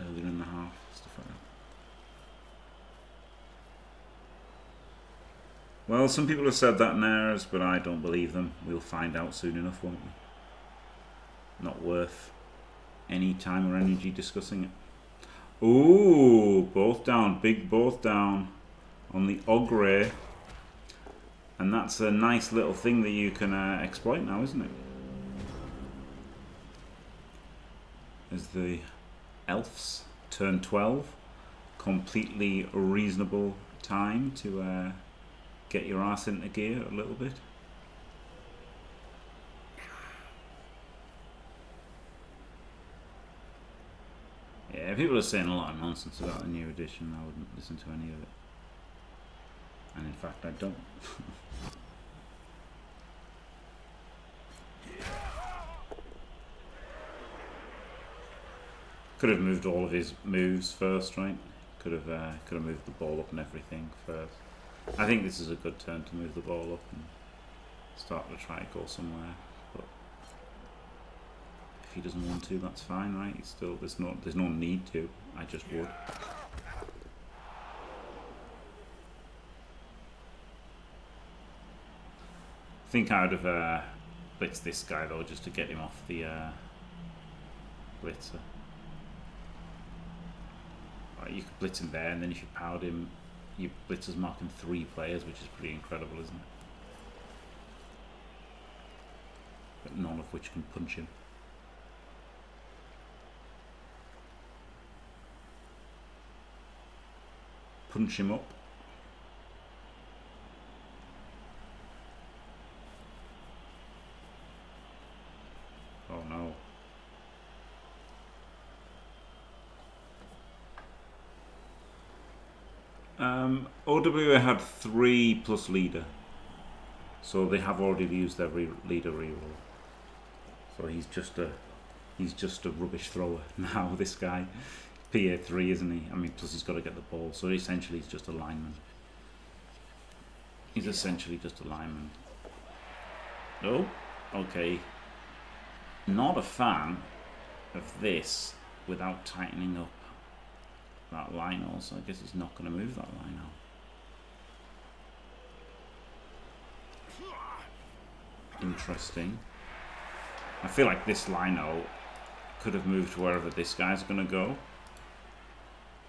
earlier in the half, stuff like that. Well, some people have said that in errors, but I don't believe them. We'll find out soon enough, won't we? Not worth any time or energy discussing it. Ooh, both down. Big both down on the Ogre. And that's a nice little thing that you can exploit now, isn't it? As the Elves turn 12. Completely reasonable time to get your ass into gear a little bit. Yeah, people are saying a lot of nonsense about the new edition. I wouldn't listen to any of it. And in fact, I don't. Could have moved all of his moves first, right? Could have moved the ball up and everything first. I think this is a good turn to move the ball up and start to try to go somewhere. But if he doesn't want to, that's fine, right? He's still there's no need to. I just would. I think I would have blitzed this guy though, just to get him off the blitzer. Right, you could blitz him there, and then if you powered him, your blitzer's marking 3 players, which is pretty incredible, isn't it? but none of which can punch him. Punch him up. Oh no. OWA had 3 plus leader, so they have already used their leader reroll. So he's just a rubbish thrower now. This guy, PA3, isn't he? I mean, plus he's got to get the ball. So essentially, he's just a lineman. He's essentially just a lineman. Oh, okay. Not a fan of this without tightening up that line also. I guess he's not going to move that line out. Interesting. I feel like this line out could have moved to wherever this guy's going to go.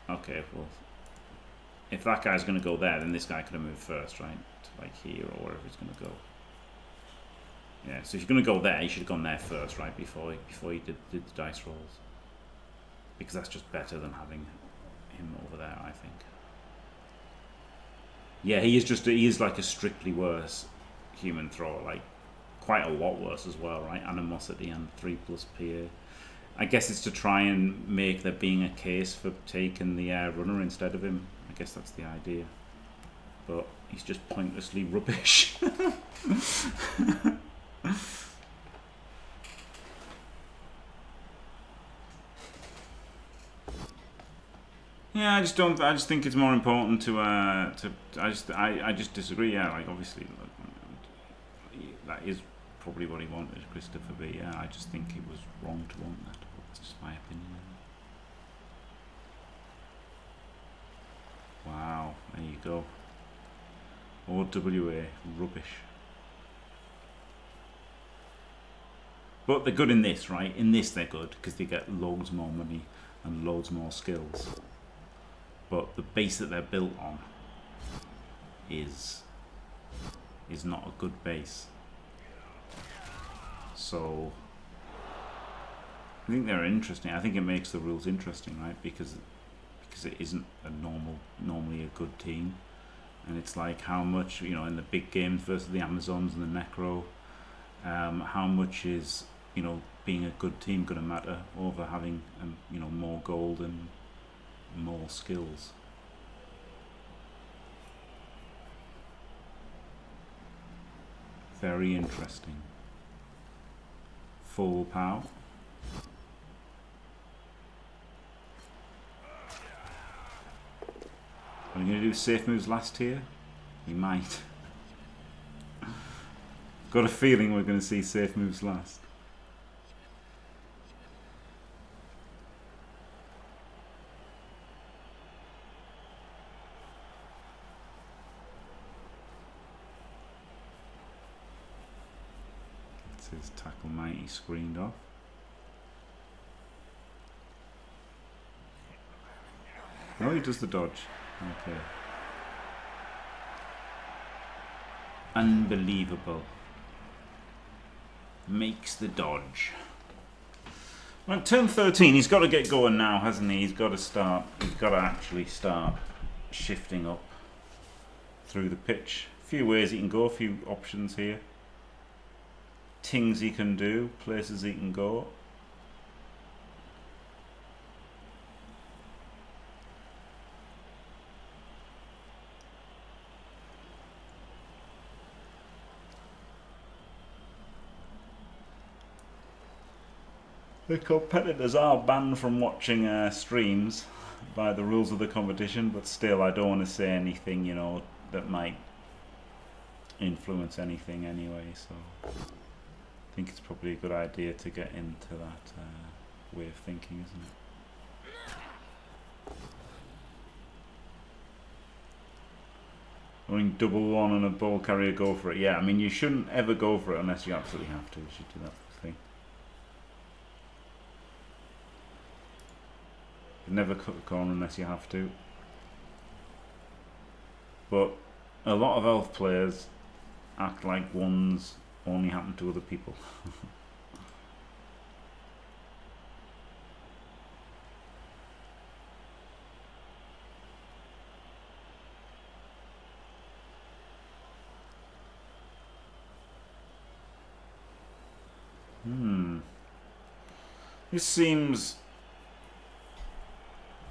Okay, well, if that guy's going to go there, then this guy could have moved first, right? To like here or wherever he's going to go. Yeah, so if you're going to go there, you should have gone there first, right? Before you did the dice rolls. Because that's just better than having him over there, I think. Yeah, he is like a strictly worse human thrower, like quite a lot worse as well, right? Animosity and 3 plus PA. I guess it's to try and make there being a case for taking the runner instead of him. I guess that's the idea. But he's just pointlessly rubbish. Yeah, I just think it's more important to I just disagree. Yeah, like obviously that is probably what he wanted, Christopher. But yeah, I just think it was wrong to want that. That's just my opinion. Wow, there you go. OWA rubbish. But they're good in this, right? In this they're good because they get loads more money and loads more skills. But the base that they're built on is not a good base. So I think they're interesting. I think it makes the rules interesting, right? Because it isn't normally a good team, and it's like how much, you know, in the big games versus the Amazons and the Necro, how much is, you know, being a good team going to matter over having you know, more gold and more skills. Very interesting. Full power. Are we going to do safe moves last here? We might. Got a feeling we're going to see safe moves last. His tackle mighty screened off. Oh, he does the dodge. Okay. Unbelievable. Makes the dodge. Well, turn 13, he's got to get going now, hasn't he? He's got to actually start shifting up through the pitch. A few ways he can go, a few options here. Things he can do, places he can go. The competitors are banned from watching streams by the rules of the competition, but still I don't want to say anything, you know, that might influence anything anyway, so I think it's probably a good idea to get into that way of thinking, isn't it? Going double one and a ball carrier, go for it. Yeah, I mean, you shouldn't ever go for it unless you absolutely have to. You should do that thing. You never cut the corner unless you have to. But a lot of elf players act like ones only happen to other people. This seems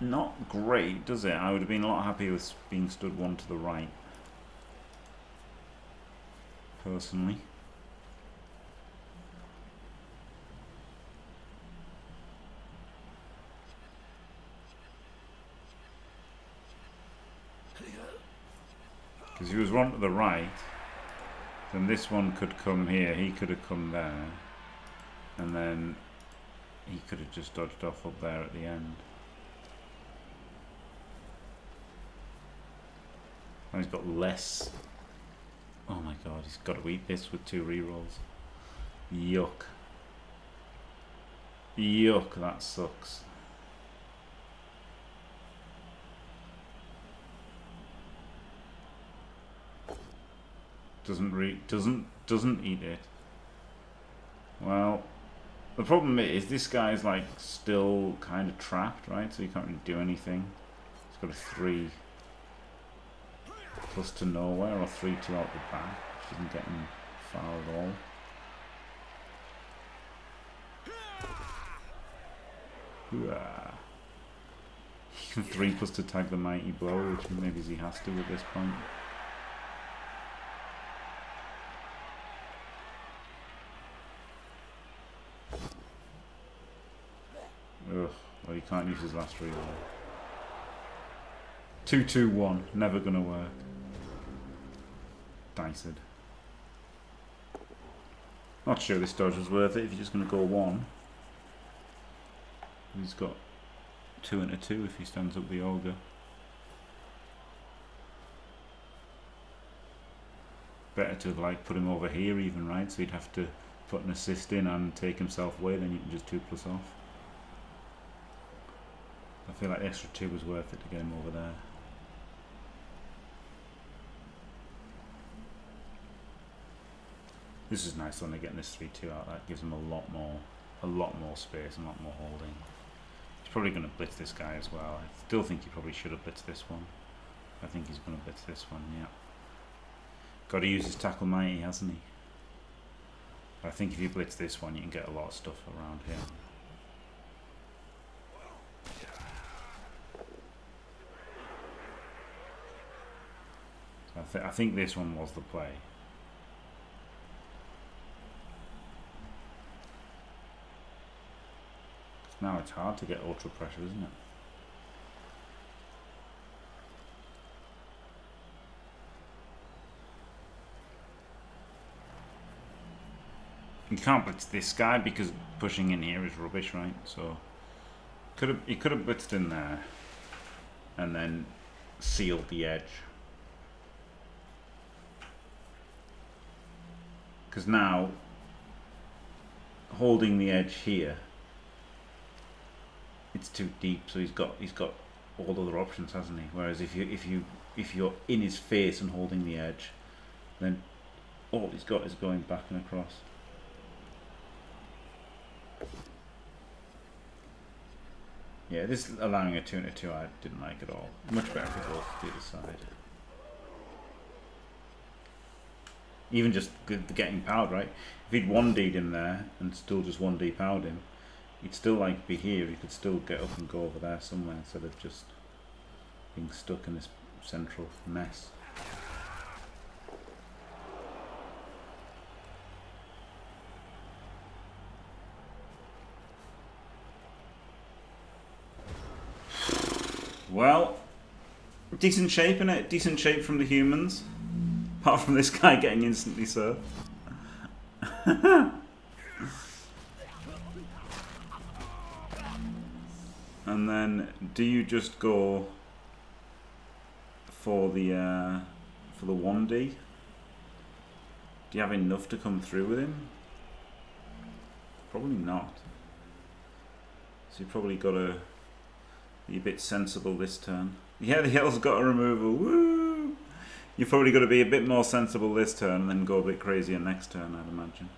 not great, does it? I would have been a lot happier with being stood one to the right, personally. Because if he was one to the right, then this one could come here, he could have come there, and then he could have just dodged off up there at the end. And he's got less. Oh my god, he's got to eat this with 2 rerolls. Yuck. Yuck, that sucks. Doesn't eat it. Well, the problem is this guy's like still kind of trapped, right? So he can't really do anything. He's got a 3 plus to nowhere, or 3-2 out the back, which isn't getting far at all. Hooah. He can 3 plus to tag the mighty blow, which maybe he has to at this point. Ugh, well, he can't use his last reroll. 2-2-1, never gonna work. Diced. Not sure this dodge was worth it if you're just gonna go 1. He's got 2 and a 2 if he stands up the ogre. Better to like put him over here even, right? So he'd have to put an assist in and take himself away, then you can just 2 plus off. I feel like the extra 2 was worth it to get him over there. This is nice when they're getting this 3-2 out. That gives him a lot more space and a lot more holding. He's probably going to blitz this guy as well. I still think he probably should have blitzed this one. I think he's going to blitz this one, yeah. Got to use his tackle mighty, hasn't he? I think if you blitz this one, you can get a lot of stuff around here. I think this one was the play. Now it's hard to get ultra pressure, isn't it? You can't blitz this guy because pushing in here is rubbish, right? So he could have blitzed in there and then sealed the edge. Because now holding the edge here, it's too deep, so he's got all other options, hasn't he? Whereas if you're in his face and holding the edge, then all he's got is going back and across. Yeah, this allowing a 2 and a 2 I didn't like at all. Much better if it goes to the other side. Even just getting powered, right? If he'd 1D'd in there and still just 1D powered him, he'd still like be here. He could still get up and go over there somewhere instead of just being stuck in this central mess. Well, decent shape in it. Decent shape from the humans. Apart from this guy getting instantly served. And then, do you just go for the 1D? Do you have enough to come through with him? Probably not. So you probably got to be a bit sensible this turn. Yeah, the hell's got a removal. Woo! You've probably got to be a bit more sensible this turn and then go a bit crazier next turn, I'd imagine.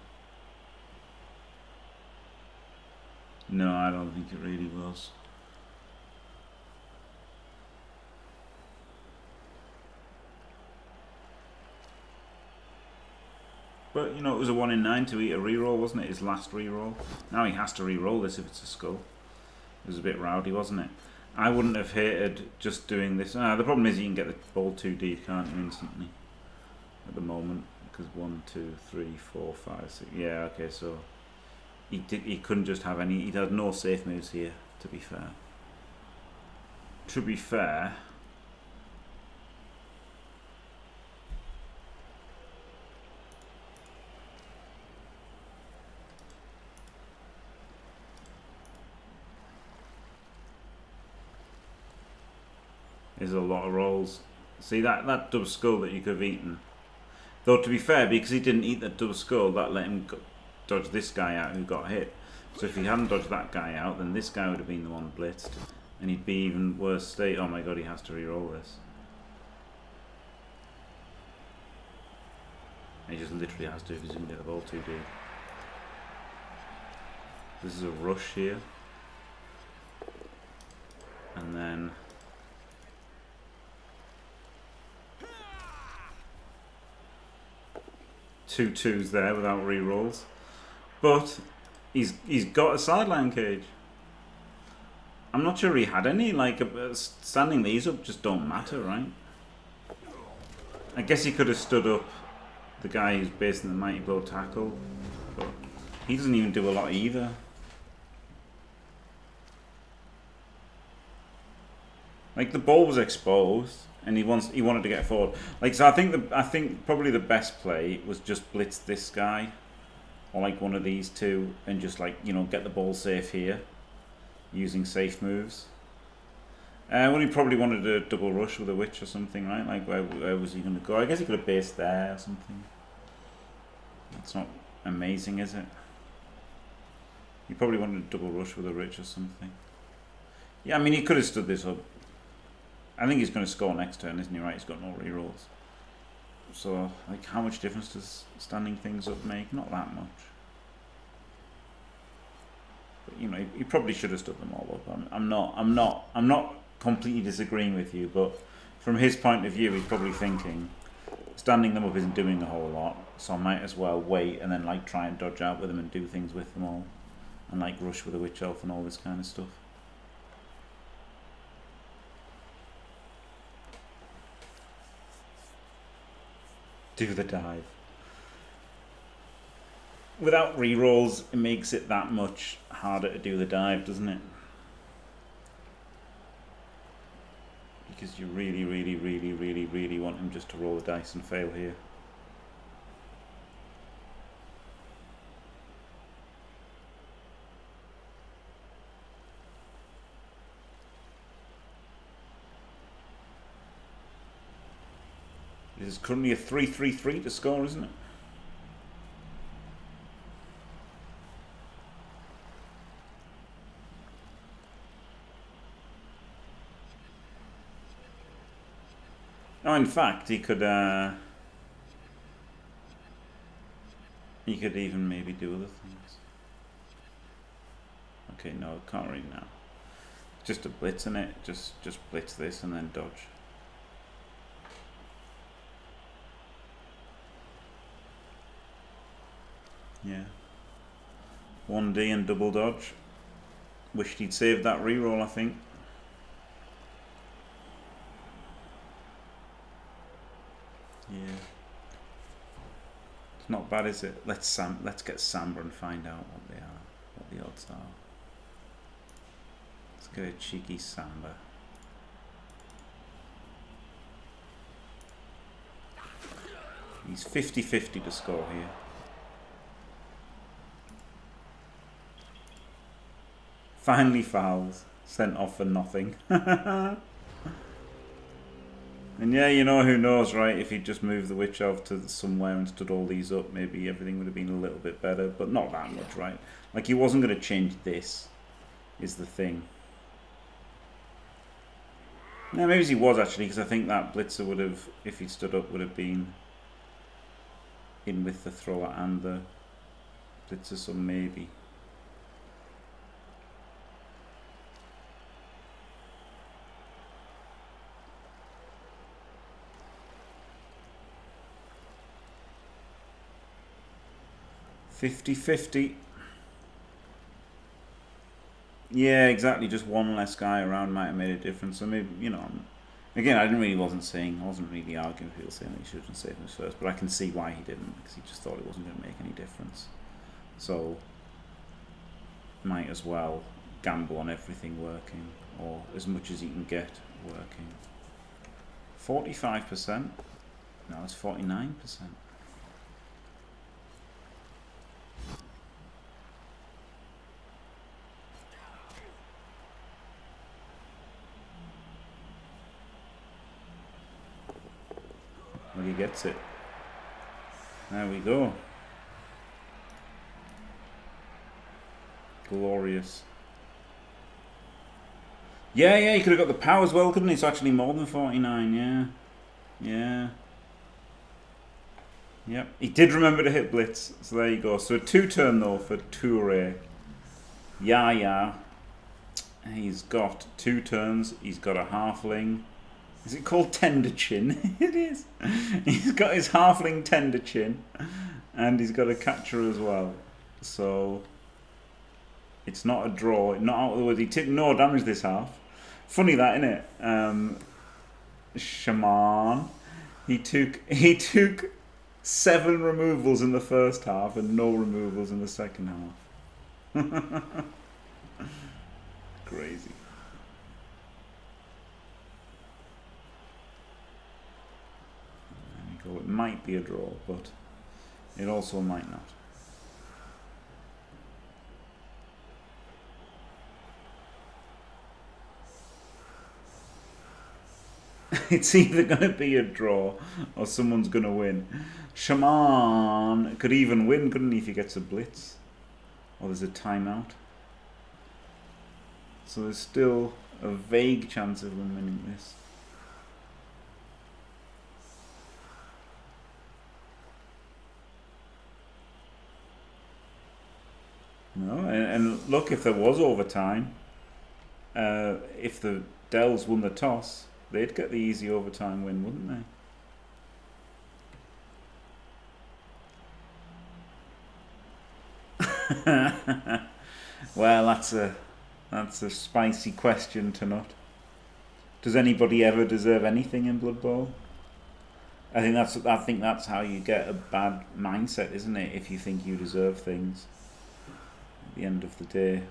No, I don't think it really was. But, you know, it was a 1 in 9 to eat a reroll, wasn't it? His last reroll. Now he has to reroll this if it's a skull. It was a bit rowdy, wasn't it? I wouldn't have hated just doing this. The problem is you can get the ball 2D, can't you, instantly? At the moment. Because 1, 2, 3, 4, 5, 6... Yeah, okay, so... He couldn't just have any... He had no safe moves here, to be fair. To be fair... There's a lot of rolls. See, that double skull that you could have eaten. Though, to be fair, because he didn't eat that double skull, that let him dodge this guy out who got hit. So if he hadn't dodged that guy out, then this guy would have been the one blitzed. And he'd be even worse state. Oh my god, he has to re-roll this. He just literally has to if he's going to get the ball 2D. This is a rush here. And then... 2 2s there without re-rolls. But he's got a sideline cage. I'm not sure he had any. Like, standing these up just don't matter, right? I guess he could have stood up the guy who's basing the Mighty Blow tackle. But he doesn't even do a lot either. Like, the ball was exposed. And he wanted to get forward. Like, so I think probably the best play was just blitz this guy, or like one of these two, and just, like, you know, get the ball safe here, using safe moves. Well, he probably wanted a double rush with a witch or something, right? Like, where was he going to go? I guess he could have based there or something. That's not amazing, is it? He probably wanted a double rush with a witch or something. Yeah, I mean, he could have stood this up. I think he's going to score next turn, isn't he? Right, he's got no rerolls. So, like, how much difference does standing things up make? Not that much. But, you know, he probably should have stood them all up. I'm not completely disagreeing with you, but from his point of view, he's probably thinking standing them up isn't doing a whole lot, so I might as well wait and then, like, try and dodge out with them and do things with them all, and, like, rush with a witch elf and all this kind of stuff. Do the dive. Without rerolls, it makes it that much harder to do the dive, doesn't it? Because you really, really, really, really, really want him just to roll the dice and fail here. It is currently a 3-3-3 to score, isn't it? Oh, in fact, he could even maybe do other things. Okay, no, can't read now. Just a blitz in it. Just blitz this and then dodge. Yeah. 1D and double dodge. Wished he'd saved that reroll, I think. Yeah. It's not bad, is it? Let's get Samba and find out what they are, what the odds are. Let's get a cheeky Samba. He's 50-50 to score here. Finally fouls. Sent off for nothing. And yeah, you know, who knows, right? If he'd just moved the witch elf to somewhere and stood all these up, maybe everything would have been a little bit better. But not that much, right? Like, he wasn't going to change this, is the thing. No, maybe he was actually, because I think that blitzer would have, if he stood up, would have been in with the thrower and the blitzer, so maybe. $50-50. Yeah, exactly. Just one less guy around might have made a difference. So maybe, you know, again, I wasn't really arguing with people saying that he should have saved him first, but I can see why he didn't, because he just thought it wasn't going to make any difference. So might as well gamble on everything working, or as much as he can get working. 45%. No, it's 49%. Well, he gets it. There we go. Glorious. Yeah, he could have got the power as well, couldn't he? It's actually more than 49, yeah. Yep, he did remember to hit blitz, so there you go. So a 2-turn though for Tuure. Yeah. He's got 2 turns, he's got a halfling. Is it called Tender Chin? It is. He's got his halfling Tender Chin, and he's got a catcher as well. So it's not a draw, not out of the woods. He took no damage this half. Funny that, innit? Sjamaan. He took 7 removals in the first half and no removals in the second half. Crazy. There you go. It might be a draw, but it also might not. It's either going to be a draw or someone's going to win. Sjamaan could even win, couldn't he, if he gets a blitz? Or there's a timeout. So there's still a vague chance of him winning this. No, and look, if there was overtime, if the Dells won the toss, they'd get the easy overtime win, wouldn't they? Well, that's a spicy question to not. Does anybody ever deserve anything in Blood Bowl? I think that's how you get a bad mindset, isn't it? If you think you deserve things at the end of the day.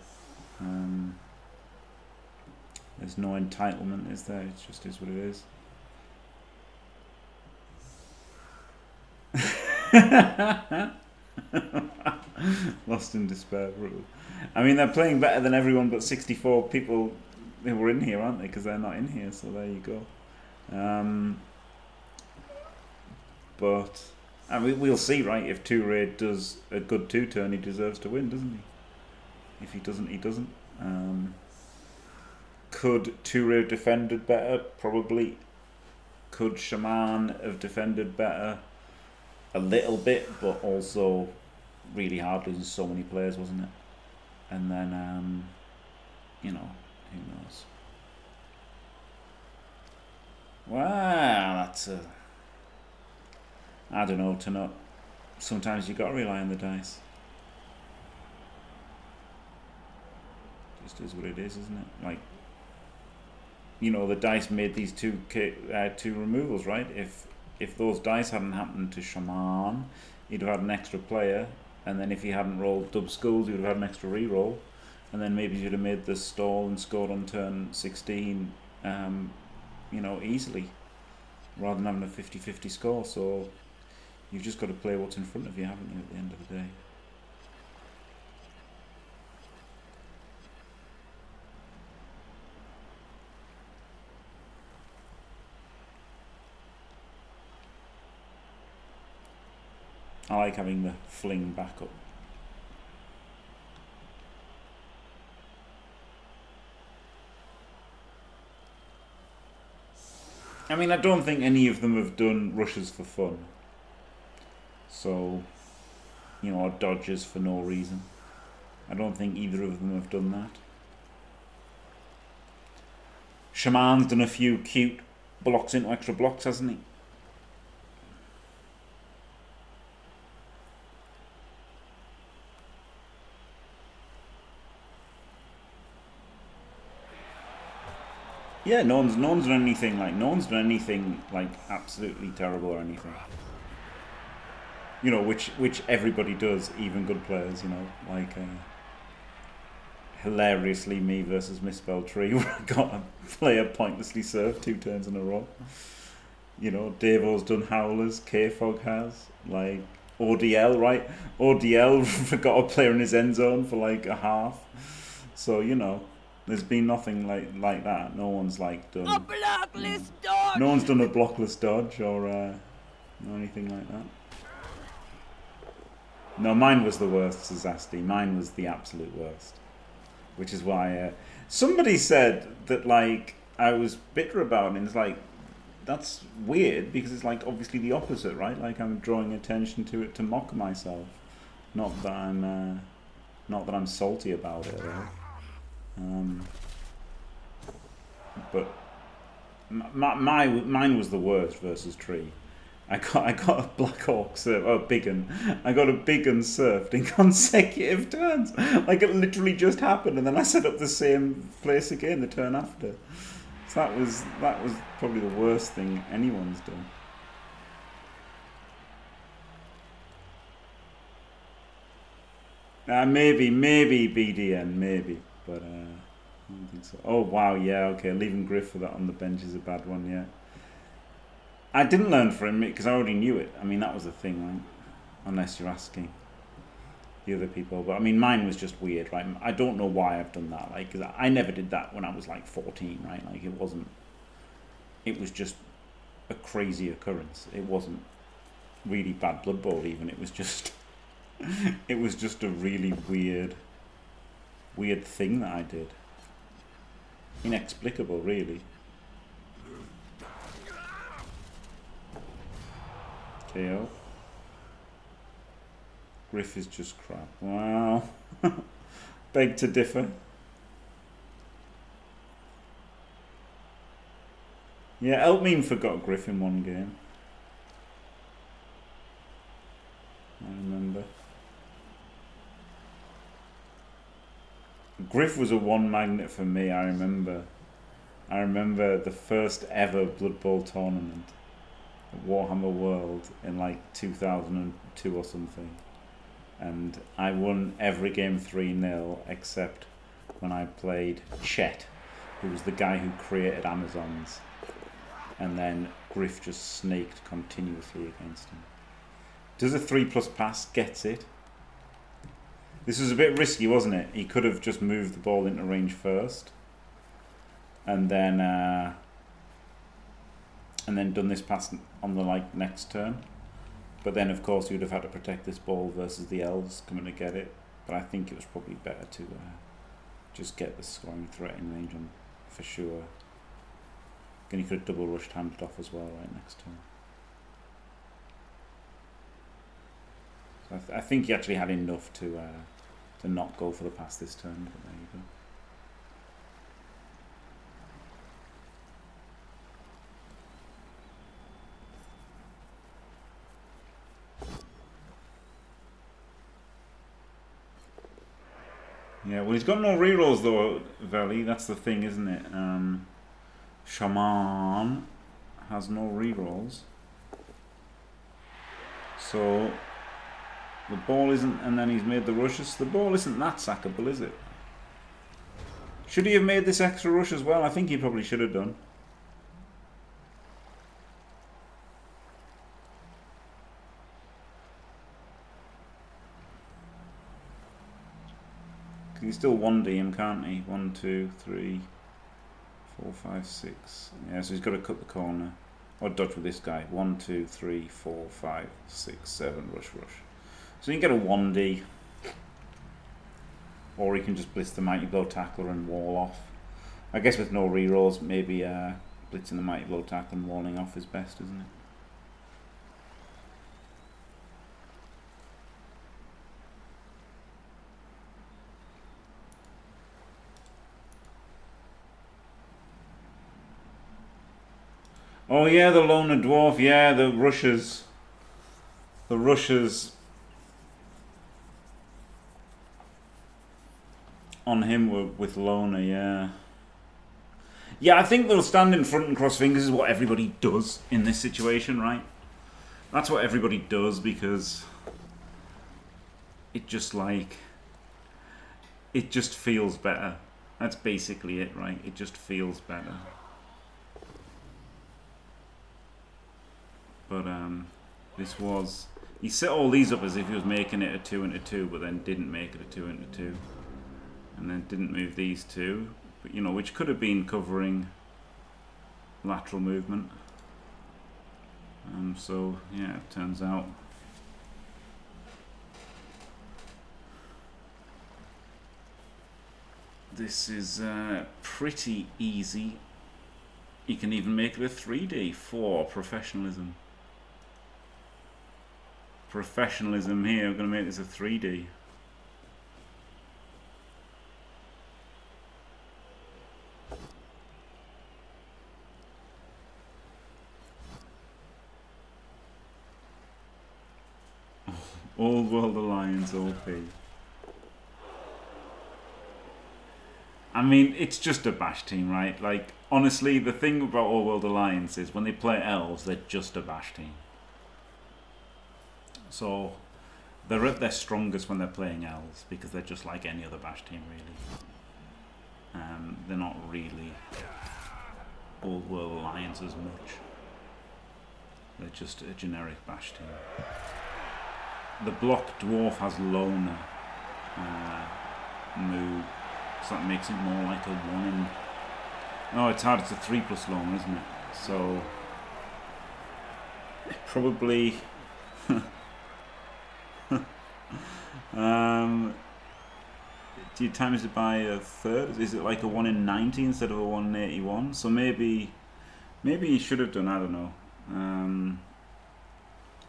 There's no entitlement, is there? It just is what it is. Lost in despair, brutal. I mean, they're playing better than everyone but 64 people who were in here, aren't they? Because they're not in here, so there you go. But I mean, we'll see, right? If Tuure does a good 2-turn, he deserves to win, doesn't he? If he doesn't, he doesn't. Could Tuure have defended better? Probably. Could Sjamaan have defended better? A little bit, but also really hard losing so many players, wasn't it? And then, you know, who knows? Wow, that's a... I don't know, to not... Sometimes you got to rely on the dice. Just is what it is, isn't it? Like, you know, the dice made these two removals, right? If those dice hadn't happened to Sjamaan, he'd have had an extra player, and then if he hadn't rolled dub skulls, he would have had an extra re-roll, and then maybe he'd have made the stall and scored on turn 16, you know, easily, rather than having a 50-50 score. So you've just got to play what's in front of you, haven't you, at the end of the day? I like having the fling back up. I mean, I don't think any of them have done rushes for fun. So, you know, or dodges for no reason. I don't think either of them have done that. Sjamaan's done a few cute blocks into extra blocks, hasn't he? Yeah, no one's done anything like absolutely terrible or anything. You know, which everybody does, even good players. You know, like hilariously me versus Misspelled Tree, where I got a player pointlessly served 2 turns in a row. You know, Davo's done howlers, K-Fog has, like ODL, right? ODL got a player in his end zone for like a half. So, you know, there's been nothing like that. No one's like done a blockless dodge. No one's done a blockless dodge or anything like that. No, mine was the worst, Zasti. Mine was the absolute worst. Which is why somebody said that like I was bitter about it, and it's like that's weird because it's like obviously the opposite, right? Like I'm drawing attention to it to mock myself, not that I'm salty about it. Right? But mine was the worst versus Tree. I got a Black Hawk surf, big un. I got a big un surfed in consecutive turns. Like it literally just happened, and then I set up the same place again the turn after. So that was probably the worst thing anyone's done. Maybe BDN, maybe, but I don't think so. Oh wow, yeah, okay, leaving Griff for that on the bench is a bad one, yeah. I didn't learn from him because I already knew it. I mean, that was the thing, right? Unless you're asking the other people. But I mean, mine was just weird, right? I don't know why I've done that. Like, 'cause I never did that when I was like 14, right? Like, it was just a crazy occurrence. It wasn't really bad Blood Bowl even. It was just, it was just a really weird thing that I did. Inexplicable, really. KO. Griff is just crap. Wow. Beg to differ. Yeah, Eltmean forgot Griff in one game. I remember. Griff was a one magnet for me, I remember. I remember the first ever Blood Bowl tournament. Warhammer World in like 2002 or something, and I won every game 3-0 except when I played Chet, who was the guy who created Amazons, and then Griff just snaked continuously against him. Does a 3+ pass, gets it. This was a bit risky, wasn't it? He could have just moved the ball into range first and then done this pass on the next turn, but then of course he would have had to protect this ball versus the elves coming to get it. But I think it was probably better to just get the scoring threat in range on for sure. Then he could have double rushed handed off as well right next turn. So I think he actually had enough to not go for the pass this turn. But there you go. Yeah, well, he's got no rerolls though, Veli. That's the thing, isn't it? Sjamaan has no rerolls. So the ball isn't, and then he's made the rushes. The ball isn't that sackable, is it? Should he have made this extra rush as well? I think he probably should have done. He can still 1D him, can't he? 1, 2, 3, 4, 5, 6. Yeah, so he's got to cut the corner. Or dodge with this guy. 1, 2, 3, 4, 5, 6, 7. Rush. So you can get a 1D. Or he can just blitz the Mighty Blow Tackler and wall off. I guess with no rerolls, maybe blitzing the mighty blow tackle and walling off is best, isn't it? Oh yeah, the loner dwarf. Yeah, the rushers. The rushers on him were with loner. Yeah. Yeah, I think they'll stand in front and cross fingers is what everybody does in this situation, right? That's what everybody does because it just feels better. That's basically it, right? It just feels better. But this was, he set all these up as if he was making it a 2 into 2, but then didn't make it a 2 into 2, and then didn't move these two, but you know, which could have been covering lateral movement. So yeah, it turns out this is pretty easy. You can even make it a 3D for professionalism. Professionalism here, we're going to make this a 3D. Old World Alliance OP. I mean, it's just a bash team, right? Like, honestly, the thing about Old World Alliance is when they play elves, they're just a bash team. So they're at their strongest when they're playing elves because they're just like any other bash team, really. They're not really Old World Alliance as much. They're just a generic bash team. The block dwarf has loner move, so that makes it more like a 1 in. No, it's hard. It's a 3+ loner, isn't it? So probably. Do you times it by a third? Is it like a 1 in 90 instead of a 1 in 81? So maybe he should have done. I don't know.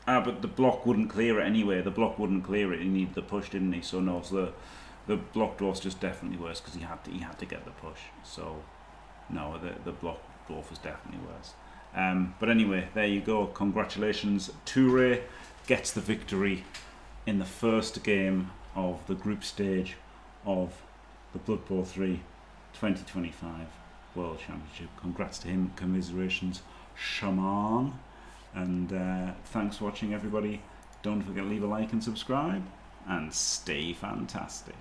But the block wouldn't clear it anyway. The block wouldn't clear it. He needed the push, didn't he? So no. So the block dwarf's just definitely worse because he had to get the push. So no, the block dwarf was definitely worse. But anyway, there you go. Congratulations, Tuure gets the victory in the first game of the group stage of the Blood Bowl 3 2025 World Championship. Congrats to him. Commiserations, Sjamaan. And thanks for watching, everybody. Don't forget to leave a like and subscribe, and stay fantastic.